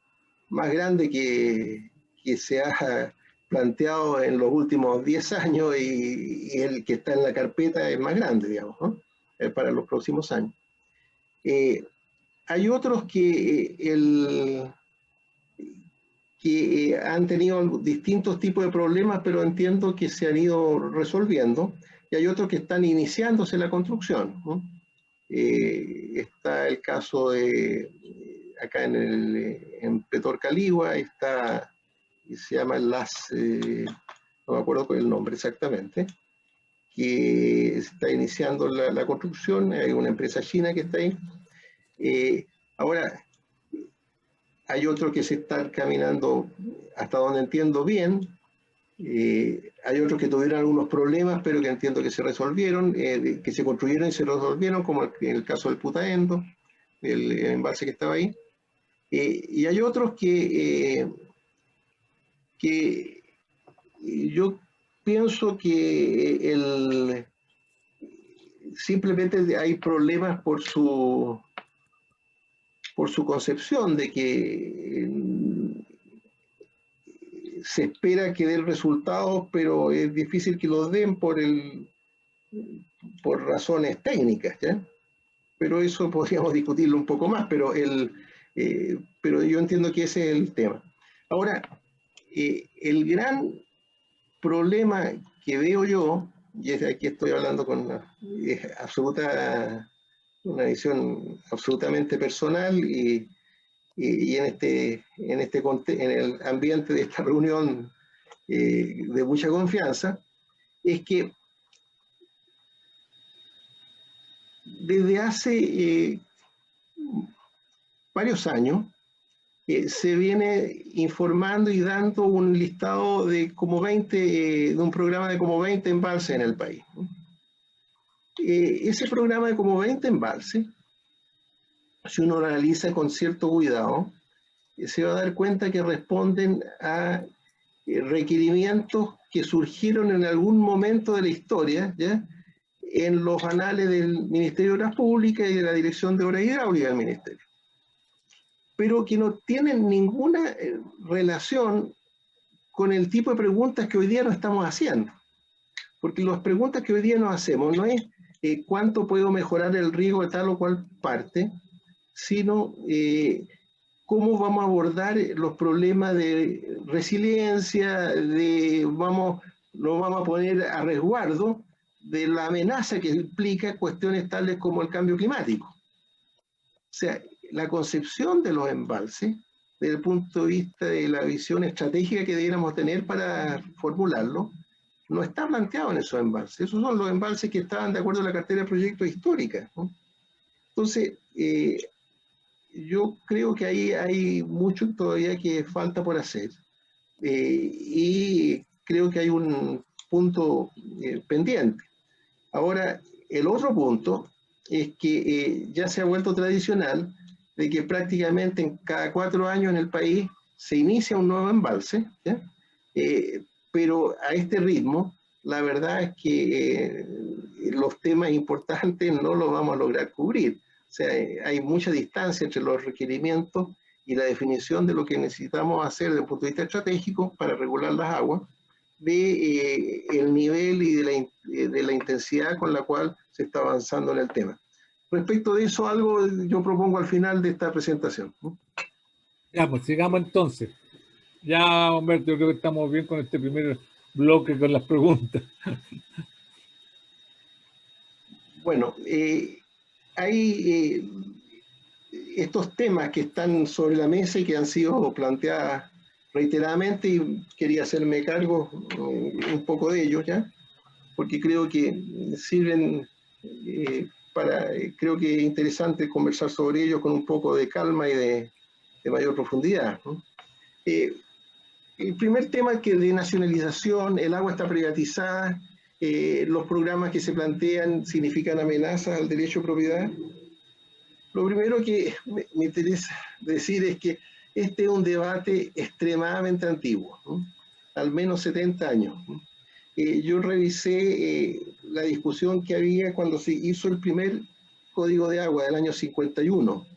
S1: más grande que se ha planteado en los últimos 10 años, y el que está en la carpeta es más grande, digamos, ¿no? Para los próximos años. Hay otros que han tenido distintos tipos de problemas, pero entiendo que se han ido resolviendo, y hay otros que están iniciándose la construcción, ¿no? Está el caso de acá en Petorcaligua, se llama no me acuerdo cuál es el nombre exactamente, que está iniciando la construcción. Hay una empresa china que está ahí. Ahora, hay otro que se está caminando, hasta donde entiendo, bien. Hay otros que tuvieron algunos problemas, pero que entiendo que se resolvieron, que se construyeron y se resolvieron, como en el caso del Putaendo, el embalse que estaba ahí. Y hay otros que yo pienso que simplemente hay problemas por su concepción, de que se espera que den resultados, pero es difícil que los den por razones técnicas, ¿ya? Pero eso podríamos discutirlo un poco más, pero yo entiendo que ese es el tema. Ahora, el gran problema que veo yo, y es aquí estoy hablando con una visión absolutamente personal, y en el ambiente de esta reunión de mucha confianza, es que desde hace varios años se viene informando y dando un listado de de un programa de como 20 embalses en el país. Ese programa de como 20 embalses, si uno lo analiza con cierto cuidado, se va a dar cuenta que responden a requerimientos que surgieron en algún momento de la historia, ¿ya?, en los anales del Ministerio de Obras Públicas y de la Dirección de Obras Hidráulicas del Ministerio, pero que no tienen ninguna relación con el tipo de preguntas que hoy día nos estamos haciendo. Porque las preguntas que hoy día nos hacemos no es cuánto puedo mejorar el riego de tal o cual parte, sino cómo vamos a abordar los problemas de resiliencia, nos vamos a poner a resguardo de la amenaza que implica cuestiones tales como el cambio climático. O sea, la concepción de los embalses, desde el punto de vista de la visión estratégica que debiéramos tener para formularlo, no está planteado en esos embalses. Esos son los embalses que estaban de acuerdo a la cartera de proyectos histórica, ¿no? Entonces, yo creo que ahí hay mucho todavía que falta por hacer, y creo que hay un punto pendiente. Ahora, el otro punto es que ya se ha vuelto tradicional de que prácticamente en cada 4 años en el país se inicia un nuevo embalse, ¿ya? Pero a este ritmo, la verdad es que los temas importantes no los vamos a lograr cubrir. O sea, hay mucha distancia entre los requerimientos y la definición de lo que necesitamos hacer desde el punto de vista estratégico para regular las aguas, de el nivel y de la intensidad con la cual se está avanzando en el tema. Respecto de eso, algo yo propongo al final de esta presentación, ¿no?
S2: Ya, pues sigamos entonces. Ya, Humberto, yo creo que estamos bien con este primer bloque con las preguntas.
S1: Bueno, hay estos temas que están sobre la mesa y que han sido planteados reiteradamente, y quería hacerme cargo un poco de ellos ya, porque creo que sirven creo que es interesante conversar sobre ellos con un poco de calma y de mayor profundidad, ¿no? El primer tema que de nacionalización, el agua está privatizada, los programas que se plantean significan amenazas al derecho a propiedad. Lo primero que me interesa decir es que este es un debate extremadamente antiguo, ¿no? Al menos 70 años. Yo revisé la discusión que había cuando se hizo el primer Código de Agua del año 51.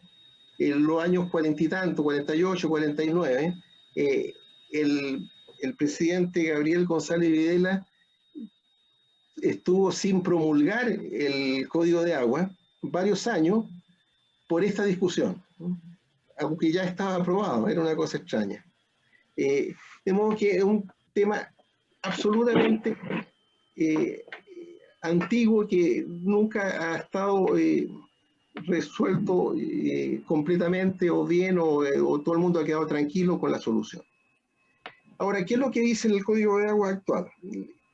S1: En los años 40 y tanto, 48, 49, el presidente Gabriel González Videla estuvo sin promulgar el Código de Agua varios años por esta discusión, ¿no? Aunque ya estaba aprobado, era una cosa extraña. De modo que es un tema absolutamente antiguo que nunca ha estado resuelto completamente o bien, o todo el mundo ha quedado tranquilo con la solución. Ahora, ¿qué es lo que dice el Código de Agua actual?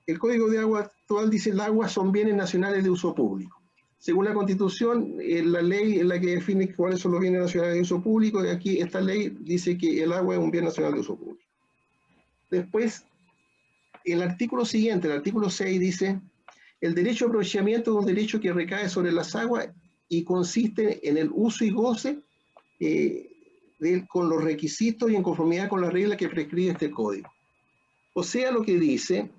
S1: El Código de Agua actual dice que el agua son bienes nacionales de uso público. Según la Constitución, la ley es la que define cuáles son los bienes nacionales de uso público, y aquí esta ley dice que el agua es un bien nacional de uso público. Después, el artículo siguiente, el artículo 6, dice: el derecho a aprovechamiento es un derecho que recae sobre las aguas y consiste en el uso y goce con los requisitos y en conformidad con las reglas que prescribe este código. O sea, lo que dice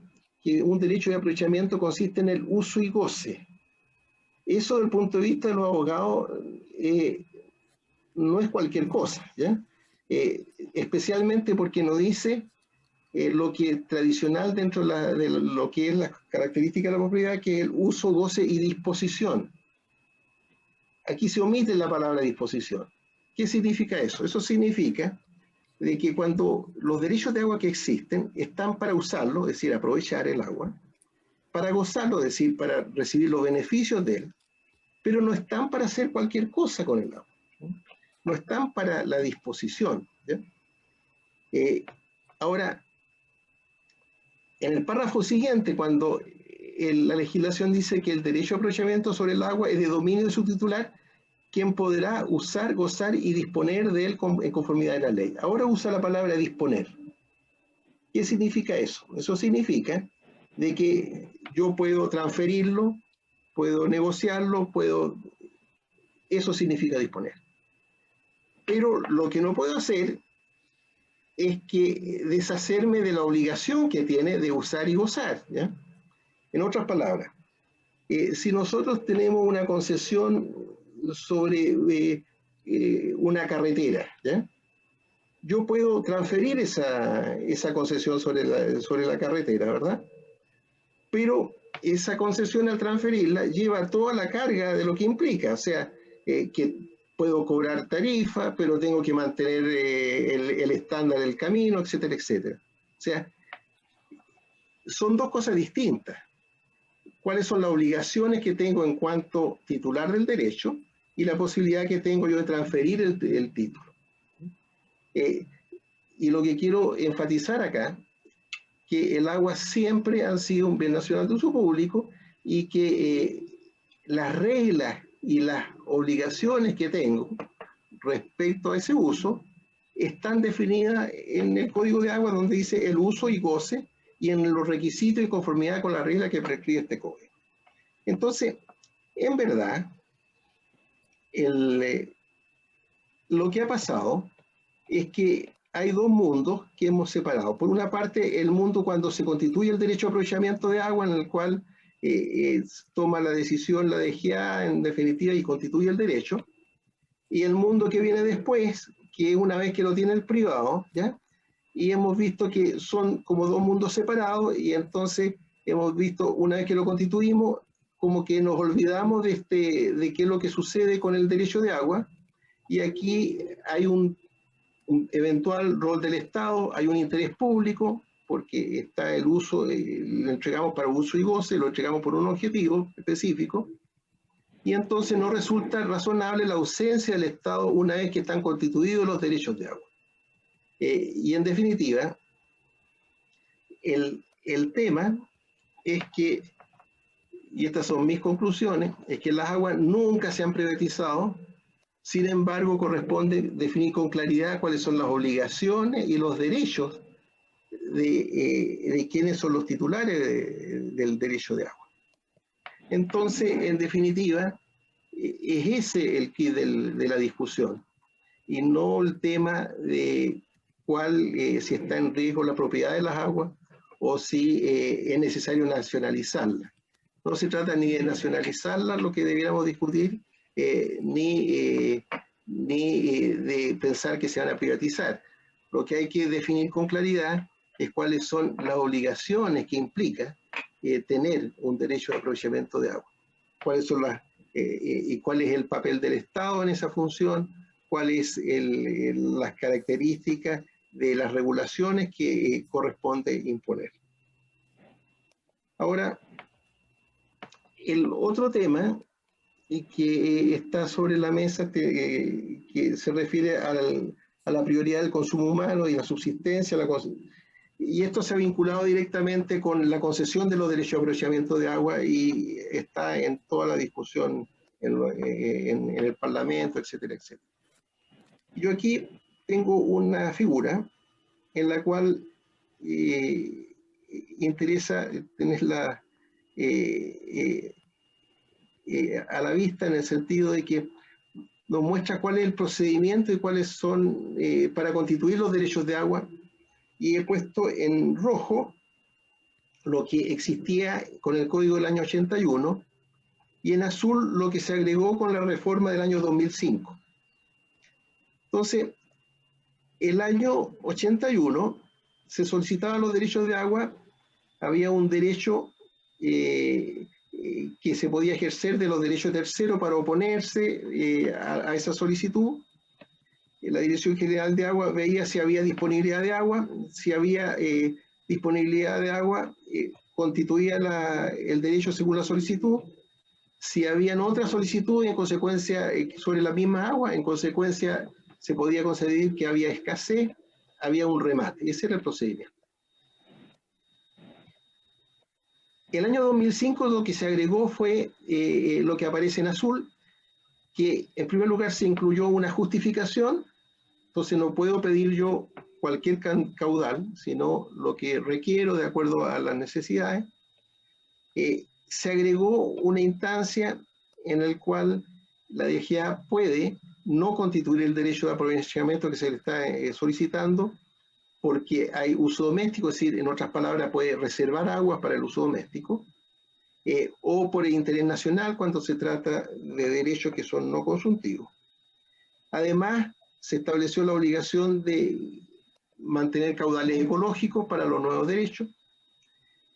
S1: que un derecho de aprovechamiento consiste en el uso y goce. Eso, desde el punto de vista de los abogados, no es cualquier cosa, ¿ya? Especialmente porque no dice lo que es tradicional dentro de lo que es la característica de la propiedad, que es el uso, goce y disposición. Aquí se omite la palabra disposición. ¿Qué significa eso? Eso significa de que cuando los derechos de agua que existen están para usarlo, es decir, aprovechar el agua, para gozarlo, es decir, para recibir los beneficios de él, pero no están para hacer cualquier cosa con el agua, no están para la disposición, ¿ya? Ahora, en el párrafo siguiente, cuando la legislación dice que el derecho a aprovechamiento sobre el agua es de dominio de su titular, quien podrá usar, gozar y disponer de él en conformidad de la ley. Ahora usa la palabra disponer. ¿Qué significa eso? Eso significa de que yo puedo transferirlo, puedo negociarlo, eso significa disponer. Pero lo que no puedo hacer es que deshacerme de la obligación que tiene de usar y gozar, ¿ya? En otras palabras, si nosotros tenemos una concesión sobre una carretera, ¿ya? Yo puedo transferir esa concesión sobre la carretera, ¿verdad? Pero esa concesión, al transferirla, lleva toda la carga de lo que implica, o sea, que puedo cobrar tarifa, pero tengo que mantener el estándar del camino, etcétera, etcétera. O sea, son dos cosas distintas. ¿Cuáles son las obligaciones que tengo en cuanto titular del derecho y la posibilidad que tengo yo de transferir el título? Y lo que quiero enfatizar acá, que el agua siempre ha sido un bien nacional de uso público y que las reglas y las obligaciones que tengo respecto a ese uso están definidas en el Código de Agua, donde dice el uso y goce, y en los requisitos y conformidad con la regla que prescribe este código. Entonces, en verdad, lo que ha pasado es que hay dos mundos que hemos separado. Por una parte, el mundo cuando se constituye el derecho a aprovechamiento de agua, en el cual toma la decisión la DGA en definitiva y constituye el derecho, y el mundo que viene después, que una vez que lo tiene el privado, ¿ya? Y hemos visto que son como dos mundos separados, y entonces hemos visto, una vez que lo constituimos, como que nos olvidamos de qué es lo que sucede con el derecho de agua, y aquí hay un un eventual rol del Estado, hay un interés público, porque está el uso, lo entregamos para uso y goce, lo entregamos por un objetivo específico, y entonces no resulta razonable la ausencia del Estado una vez que están constituidos los derechos de agua. Y en definitiva, el tema es que, y estas son mis conclusiones, es que las aguas nunca se han privatizado. Sin embargo, corresponde definir con claridad cuáles son las obligaciones y los derechos de quienes son los titulares del derecho de agua. Entonces, en definitiva, es ese el quid de la discusión, y no el tema de si está en riesgo la propiedad de las aguas o si es necesario nacionalizarla. No se trata ni de nacionalizarla, lo que debiéramos discutir, ni de pensar que se van a privatizar. Lo que hay que definir con claridad es cuáles son las obligaciones que implica tener un derecho de aprovechamiento de agua. Cuáles son y cuál es el papel del Estado en esa función, cuáles las características de las regulaciones que corresponde imponer. Ahora, el otro tema que está sobre la mesa, que se refiere a la prioridad del consumo humano y la subsistencia, y esto se ha vinculado directamente con la concesión de los derechos de aprovechamiento de agua y está en toda la discusión en el Parlamento, etcétera, etcétera. Yo aquí tengo una figura en la cual interesa tenerla a la vista, en el sentido de que nos muestra cuál es el procedimiento y cuáles son para constituir los derechos de agua, y he puesto en rojo lo que existía con el Código del año 81 y en azul lo que se agregó con la reforma del año 2005. Entonces, el año 81 se solicitaban los derechos de agua, había un derecho que se podía ejercer de los derechos de tercero para oponerse a esa solicitud. La Dirección General de Agua veía si había disponibilidad de agua, si había disponibilidad de agua, constituía el derecho según la solicitud. Si habían otras solicitudes, en consecuencia, sobre la misma agua, en consecuencia, se podía conceder que había escasez, había un remate. Ese era el procedimiento. El año 2005 lo que se agregó fue lo que aparece en azul, que en primer lugar se incluyó una justificación. Entonces no puedo pedir yo cualquier caudal, sino lo que requiero de acuerdo a las necesidades. Se agregó una instancia en la cual la DGA puede no constituir el derecho de aprovechamiento que se le está solicitando, porque hay uso doméstico, es decir, en otras palabras, puede reservar aguas para el uso doméstico, o por el interés nacional cuando se trata de derechos que son no consultivos. Además, se estableció la obligación de mantener caudales ecológicos para los nuevos derechos,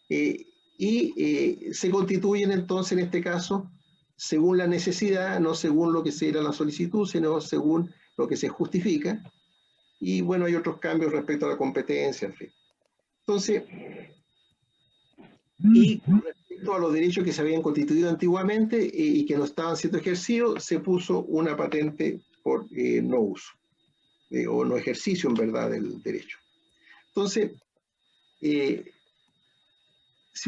S1: y se constituyen entonces, en este caso, según la necesidad, no según lo que será la solicitud, sino según lo que se justifica. Y bueno, hay otros cambios respecto a la competencia, en fin. Entonces, y respecto a los derechos que se habían constituido antiguamente y que no estaban siendo ejercidos, se puso una patente por no uso, o no ejercicio en verdad del derecho. Entonces, si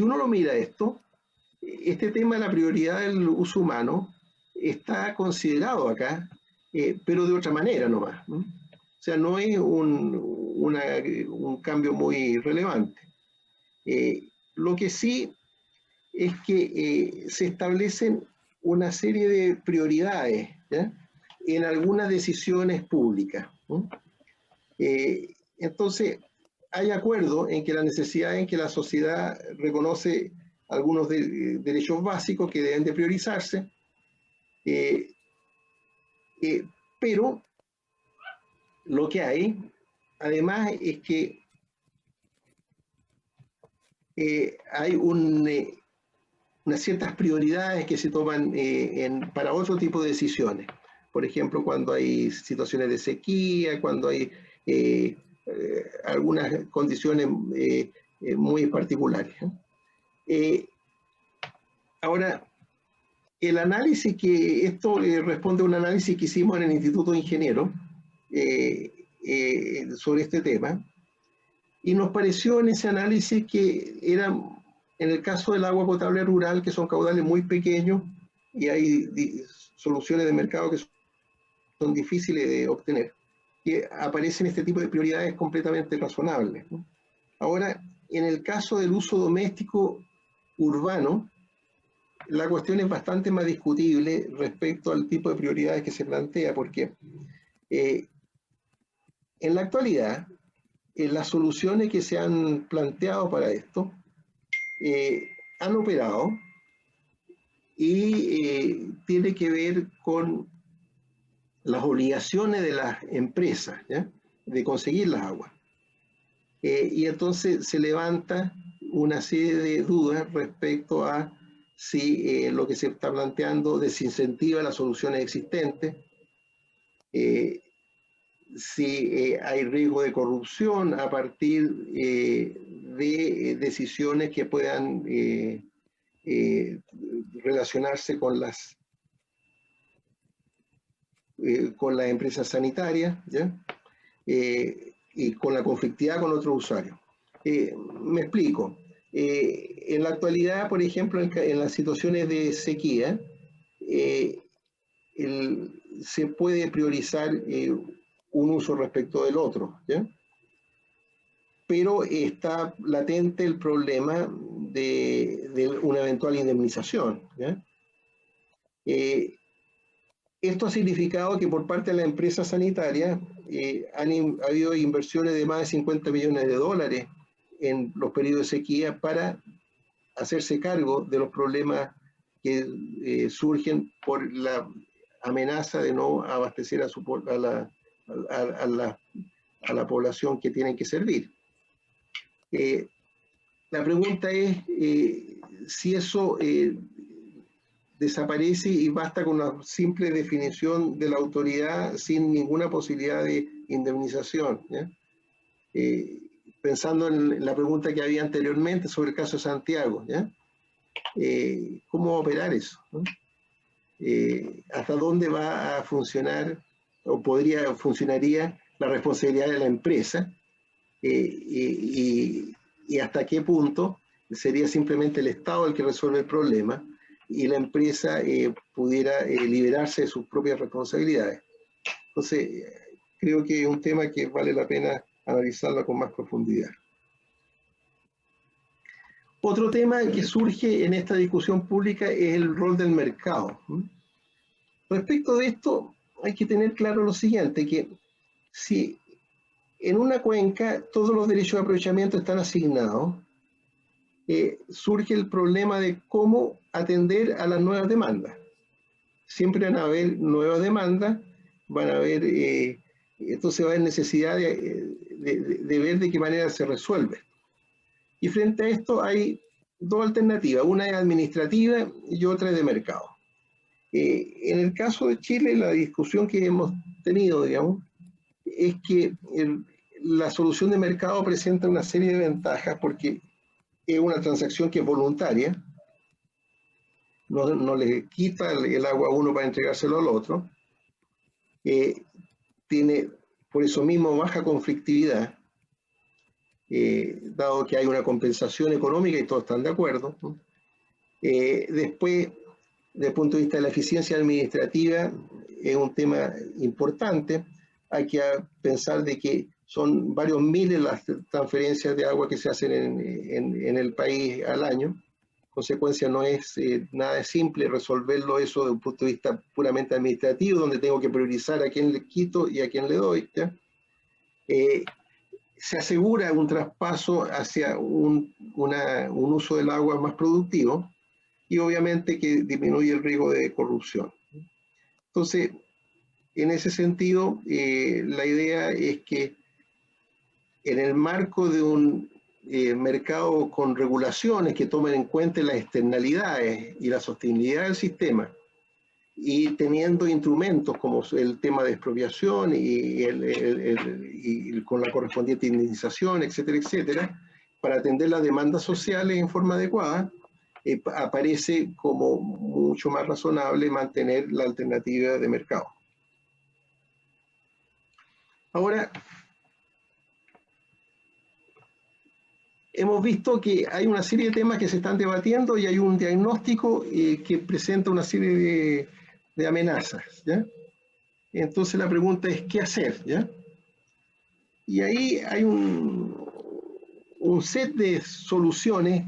S1: uno lo mira esto, este tema de la prioridad del uso humano está considerado acá, pero de otra manera nomás, ¿no? O sea, no es un cambio muy relevante. Lo que sí es que se establecen una serie de prioridades, ¿ya?, en algunas decisiones públicas, ¿no? Entonces, hay acuerdo en que la necesidad en que la sociedad reconoce algunos derechos básicos que deben de priorizarse, pero lo que hay, además, es que hay unas ciertas prioridades que se toman para otro tipo de decisiones. Por ejemplo, cuando hay situaciones de sequía, cuando hay algunas condiciones muy particulares. Ahora, el análisis que esto responde a un análisis que hicimos en el Instituto de Ingenieros sobre este tema, y nos pareció en ese análisis que era, en el caso del agua potable rural, que son caudales muy pequeños y hay soluciones de mercado que son difíciles de obtener, que aparecen este tipo de prioridades completamente razonables, ¿no? Ahora, en el caso del uso doméstico urbano, la cuestión es bastante más discutible respecto al tipo de prioridades que se plantea, porque en la actualidad, las soluciones que se han planteado para esto han operado y tiene que ver con las obligaciones de las empresas, ¿ya?, de conseguir las aguas. Y entonces se levanta una serie de dudas respecto a si lo que se está planteando desincentiva las soluciones existentes, si hay riesgo de corrupción a partir de decisiones que puedan relacionarse con las empresas sanitarias, ¿ya?, y con la conflictividad con otros usuarios. Me explico. En la actualidad, por ejemplo, en las situaciones de sequía, se puede priorizar un uso respecto del otro, ¿ya?, pero está latente el problema de una eventual indemnización, ¿ya? Esto ha significado que por parte de la empresa sanitaria ha habido inversiones de más de 50 millones de dólares en los periodos de sequía para hacerse cargo de los problemas que surgen por la amenaza de no abastecer a la población que tienen que servir. La pregunta es si eso desaparece y basta con una simple definición de la autoridad sin ninguna posibilidad de indemnización, ¿ya? Pensando en la pregunta que había anteriormente sobre el caso de Santiago, ¿ya? ¿Cómo operar eso, ¿no? ¿Hasta dónde va a funcionar o funcionaría la responsabilidad de la empresa? Y hasta qué punto sería simplemente el Estado el que resuelve el problema y la empresa pudiera liberarse de sus propias responsabilidades. Entonces, creo que es un tema que vale la pena analizarlo con más profundidad. Otro tema que surge en esta discusión pública es el rol del mercado. Respecto de esto, hay que tener claro lo siguiente, que si en una cuenca todos los derechos de aprovechamiento están asignados, surge el problema de cómo atender a las nuevas demandas. Siempre van a haber nuevas demandas, van a haber, entonces va a haber necesidad de ver de qué manera se resuelve. Y frente a esto hay dos alternativas, una es administrativa y otra es de mercado. En el caso de Chile, la discusión que hemos tenido, digamos, es que la solución de mercado presenta una serie de ventajas porque es una transacción que es voluntaria, no le quita el agua a uno para entregárselo al otro, tiene por eso mismo baja conflictividad, dado que hay una compensación económica y todos están de acuerdo, ¿no? Después, desde el punto de vista de la eficiencia administrativa, es un tema importante. Hay que pensar de que son varios miles las transferencias de agua que se hacen en el país al año. En consecuencia, no es nada simple resolverlo eso desde un punto de vista puramente administrativo, donde tengo que priorizar a quién le quito y a quién le doy, ¿ya? Se asegura un traspaso hacia un uso del agua más productivo y obviamente que disminuye el riesgo de corrupción. Entonces, en ese sentido, la idea es que en el marco de un mercado con regulaciones que tomen en cuenta las externalidades y la sostenibilidad del sistema y teniendo instrumentos como el tema de expropiación y con la correspondiente indemnización, etcétera, etcétera, para atender las demandas sociales en forma adecuada, aparece como mucho más razonable mantener la alternativa de mercado. Ahora, hemos visto que hay una serie de temas que se están debatiendo y hay un diagnóstico que presenta una serie de amenazas, ¿ya? Entonces la pregunta es, ¿qué hacer? ¿Ya? Y ahí hay un set de soluciones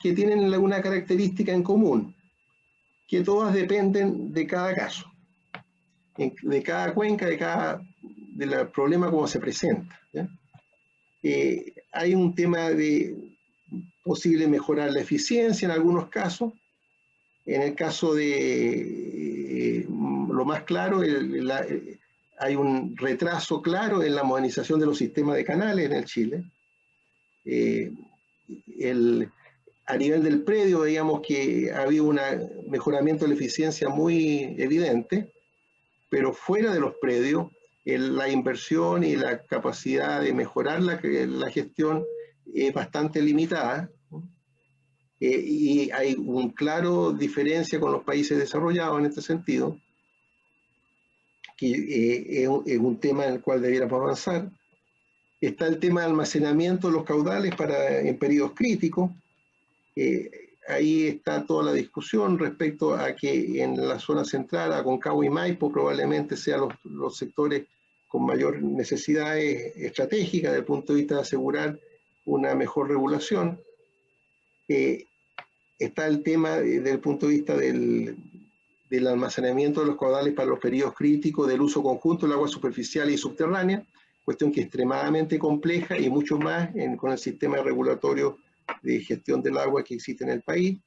S1: que tienen una característica en común, que todas dependen de cada caso, de cada cuenca, del problema como se presenta, ¿ya? Hay un tema de posible mejorar la eficiencia en algunos casos. En el caso de lo más claro, hay un retraso claro en la modernización de los sistemas de canales en el Chile. A nivel del predio, veíamos que había un mejoramiento de la eficiencia muy evidente, pero fuera de los predios, la inversión y la capacidad de mejorar la gestión es bastante limitada, y hay una clara diferencia con los países desarrollados en este sentido, que es un tema en el cual debiéramos avanzar. Está el tema de almacenamiento de los caudales en periodos críticos. Ahí está toda la discusión respecto a que en la zona central, Aconcagua y Maipo, probablemente sean los sectores con mayor necesidades estratégicas desde el punto de vista de asegurar una mejor regulación. Está el tema desde el punto de vista del almacenamiento de los caudales para los periodos críticos, del uso conjunto del agua superficial y subterránea, cuestión que es extremadamente compleja y mucho más con el sistema regulatorio de gestión del agua que existe en el país.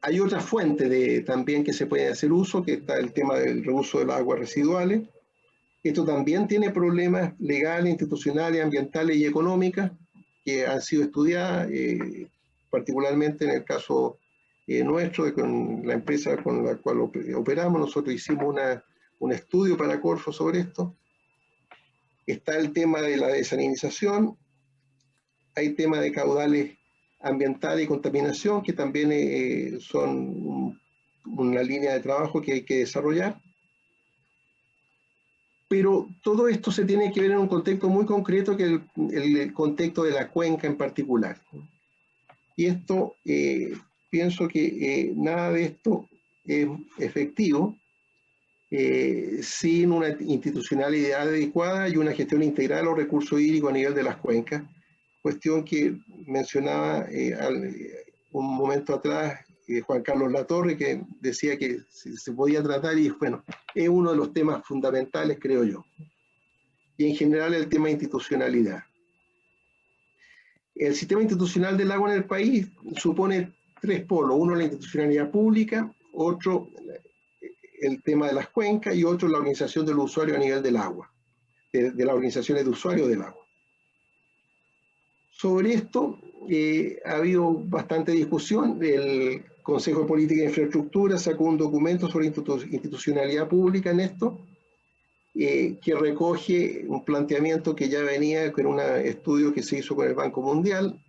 S1: Hay otra fuente también que se puede hacer uso, que está el tema del reuso de las aguas residuales. Esto también tiene problemas legales, institucionales, ambientales y económicas que han sido estudiadas, particularmente en el caso nuestro, con la empresa con la cual operamos. Nosotros hicimos un estudio para Corfo sobre esto. Está el tema de la desalinización, hay temas de caudales ambientales y contaminación, que también son una línea de trabajo que hay que desarrollar. Pero todo esto se tiene que ver en un contexto muy concreto, que es el contexto de la cuenca en particular. Y esto, pienso que nada de esto es efectivo sin una institucionalidad adecuada y una gestión integral de los recursos hídricos a nivel de las cuencas, cuestión que mencionaba un momento atrás Juan Carlos Latorre, que decía que se podía tratar, y bueno, es uno de los temas fundamentales, creo yo. Y en general el tema de institucionalidad. El sistema institucional del agua en el país supone tres polos: uno la institucionalidad pública, otro el tema de las cuencas y otro la organización del usuario a nivel del agua, de las organizaciones de usuarios del agua. Sobre esto ha habido bastante discusión. El Consejo de Política e Infraestructura sacó un documento sobre institucionalidad pública en esto, que recoge un planteamiento que ya venía con un estudio que se hizo con el Banco Mundial,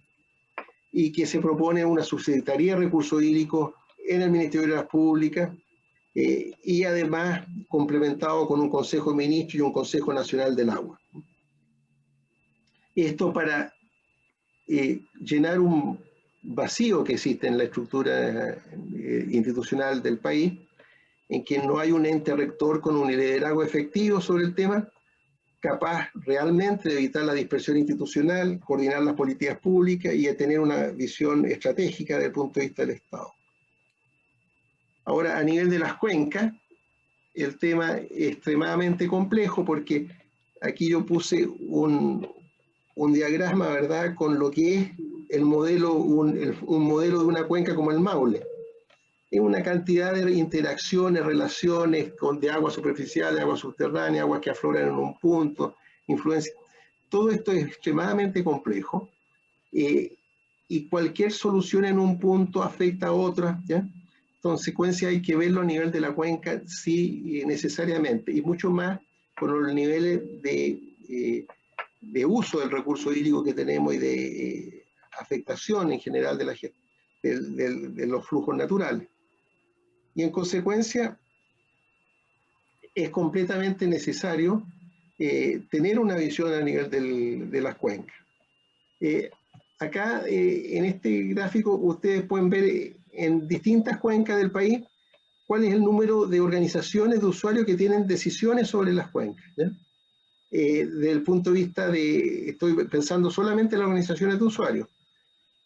S1: y que se propone una subsecretaría de recursos hídricos en el Ministerio de Obras Públicas, y además complementado con un Consejo de Ministros y un Consejo Nacional del Agua. Esto para llenar un vacío que existe en la estructura institucional del país, en que no hay un ente rector con un liderazgo efectivo sobre el tema, capaz realmente de evitar la dispersión institucional, coordinar las políticas públicas y de tener una visión estratégica desde el punto de vista del Estado. Ahora, a nivel de las cuencas, el tema es extremadamente complejo, porque aquí yo puse un diagrama, ¿verdad?, con lo que es el modelo, un modelo de una cuenca como el Maule. Es una cantidad de interacciones, relaciones de agua superficial, de agua subterránea, aguas que afloran en un punto, influencia. Todo esto es extremadamente complejo, y cualquier solución en un punto afecta a otras, ¿ya? consecuencia hay que verlo a nivel de la cuenca, sí, necesariamente, y mucho más con los niveles de uso del recurso hídrico que tenemos y de afectación en general de los flujos naturales. Y en consecuencia, es completamente necesario tener una visión a nivel de las cuencas. Acá, en este gráfico, ustedes pueden ver en distintas cuencas del país cuál es el número de organizaciones de usuarios que tienen decisiones sobre las cuencas, ¿ya? Desde el punto de vista estoy pensando solamente en las organizaciones de usuarios,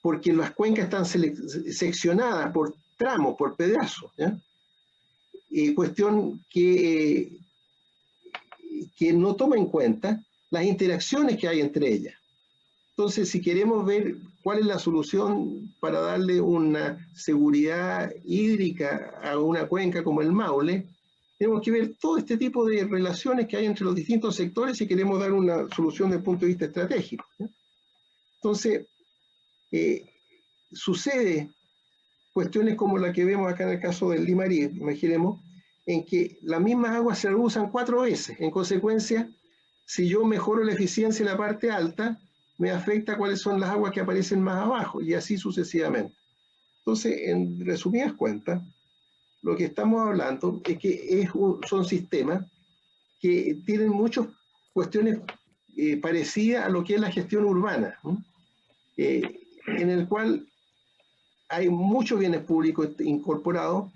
S1: porque las cuencas están seccionadas por tramos, por pedazos, ¿ya? Cuestión que no toma en cuenta las interacciones que hay entre ellas. Entonces, si queremos ver cuál es la solución para darle una seguridad hídrica a una cuenca como el Maule, tenemos que ver todo este tipo de relaciones que hay entre los distintos sectores si queremos dar una solución desde el punto de vista estratégico, ¿no? Entonces, sucede cuestiones como la que vemos acá en el caso del Limarí, imaginemos, en que las mismas aguas se reusan 4 veces. En consecuencia, si yo mejoro la eficiencia en la parte alta, me afecta cuáles son las aguas que aparecen más abajo, y así sucesivamente. Entonces, en resumidas cuentas, lo que estamos hablando es que son sistemas que tienen muchas cuestiones parecidas a lo que es la gestión urbana, ¿no? En el cual hay muchos bienes públicos incorporados,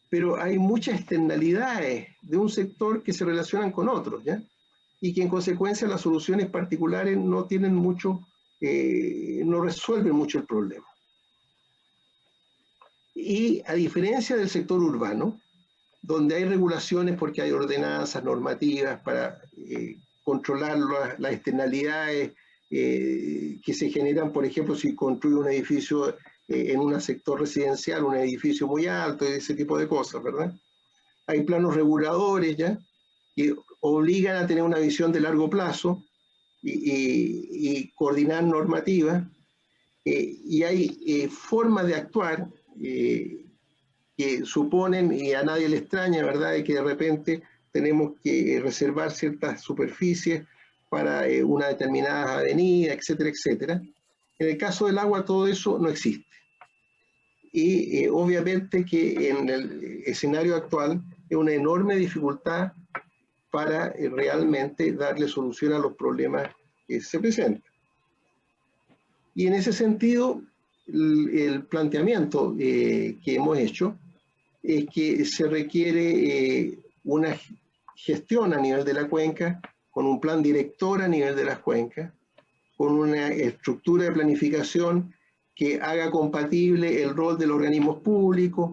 S1: pero hay muchas externalidades de un sector que se relacionan con otros, ¿ya? Y que en consecuencia las soluciones particulares no tienen mucho, no resuelven mucho el problema. Y a diferencia del sector urbano, donde hay regulaciones porque hay ordenanzas normativas para controlar las externalidades que se generan, por ejemplo, si construye un edificio en un sector residencial, un edificio muy alto, ese tipo de cosas, ¿verdad? Hay planos reguladores, ¿ya?, que obligan a tener una visión de largo plazo y coordinar normativas, y hay formas de actuar que suponen, y a nadie le extraña, ¿verdad?, de que de repente tenemos que reservar ciertas superficies para una determinada avenida, etcétera, etcétera. En el caso del agua todo eso no existe. Y obviamente que en el escenario actual es una enorme dificultad para realmente darle solución a los problemas que se presentan. Y en ese sentido, el planteamiento que hemos hecho es que se requiere una gestión a nivel de la cuenca, con un plan director a nivel de las cuencas, con una estructura de planificación que haga compatible el rol de los organismos públicos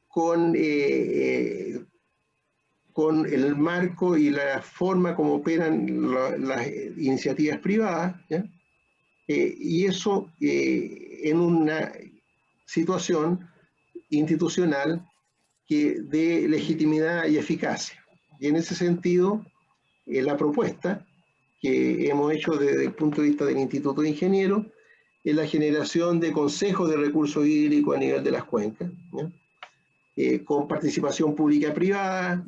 S1: con el marco y la forma como operan las iniciativas privadas, ¿ya? Y eso en una situación institucional que dé legitimidad y eficacia. Y en ese sentido, la propuesta que hemos hecho desde el punto de vista del Instituto de Ingenieros es la generación de consejos de recursos hídricos a nivel de las cuencas, ¿ya? Con participación pública y privada,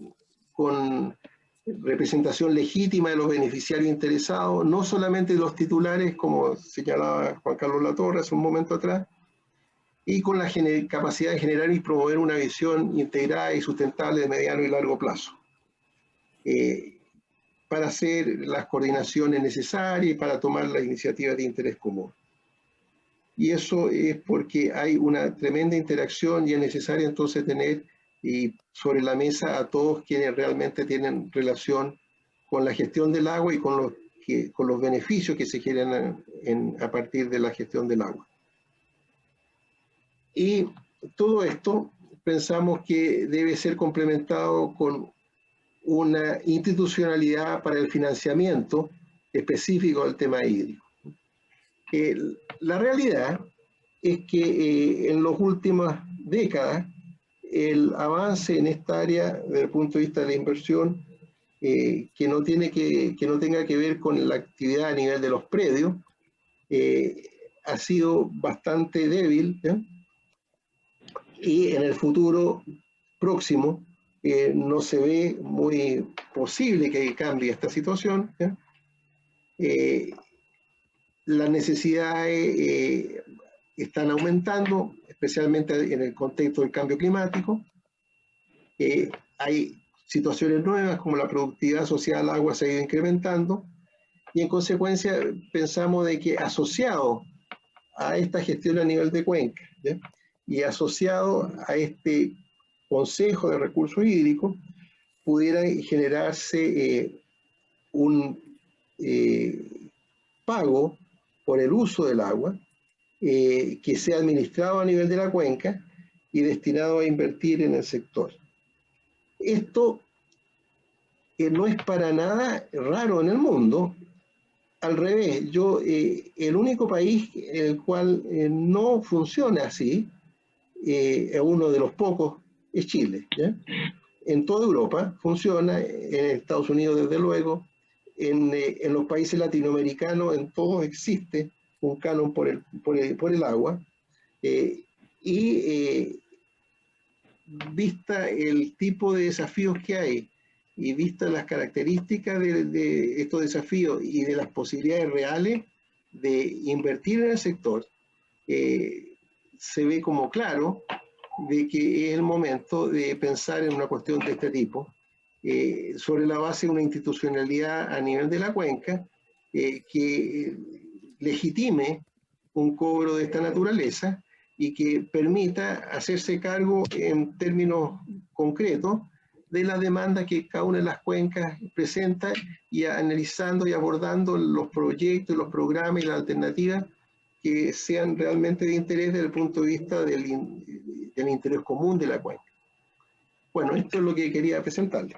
S1: con representación legítima de los beneficiarios interesados, no solamente de los titulares, como señalaba Juan Carlos Latorre hace un momento atrás, y con la capacidad de generar y promover una visión integrada y sustentable de mediano y largo plazo, para hacer las coordinaciones necesarias y para tomar las iniciativas de interés común. Y eso es porque hay una tremenda interacción y es necesario entonces tener sobre la mesa a todos quienes realmente tienen relación con la gestión del agua y con los beneficios que se generan a partir de la gestión del agua. Y todo esto pensamos que debe ser complementado con una institucionalidad para el financiamiento específico del tema hídrico. La realidad es que en las últimas décadas el avance en esta área desde el punto de vista de la inversión que no tenga que ver con la actividad a nivel de los predios ha sido bastante débil, ¿ya? y en el futuro próximo no se ve muy posible que cambie esta situación. Las necesidades están aumentando, especialmente en el contexto del cambio climático. Hay situaciones nuevas como la productividad asociada al agua se ha ido incrementando y en consecuencia pensamos de que asociado a esta gestión a nivel de cuenca, ¿ya? Y asociado a este Consejo de Recursos Hídricos pudiera generarse un pago por el uso del agua que sea administrado a nivel de la cuenca y destinado a invertir en el sector. Esto no es para nada raro en el mundo. Al revés, el único país en el cual no funciona así, uno de los pocos, es Chile, ¿ya? En toda Europa funciona, en Estados Unidos desde luego, en los países latinoamericanos, en todos existe un canon por el agua, vista el tipo de desafíos que hay y vista las características de estos desafíos y de las posibilidades reales de invertir en el sector, se ve como claro de que es el momento de pensar en una cuestión de este tipo, sobre la base de una institucionalidad a nivel de la cuenca que legitime un cobro de esta naturaleza y que permita hacerse cargo en términos concretos de la demanda que cada una de las cuencas presenta y analizando y abordando los proyectos, los programas y las alternativas que sean realmente de interés desde el punto de vista del interés común de la cuenca. Bueno, esto es lo que quería presentarle.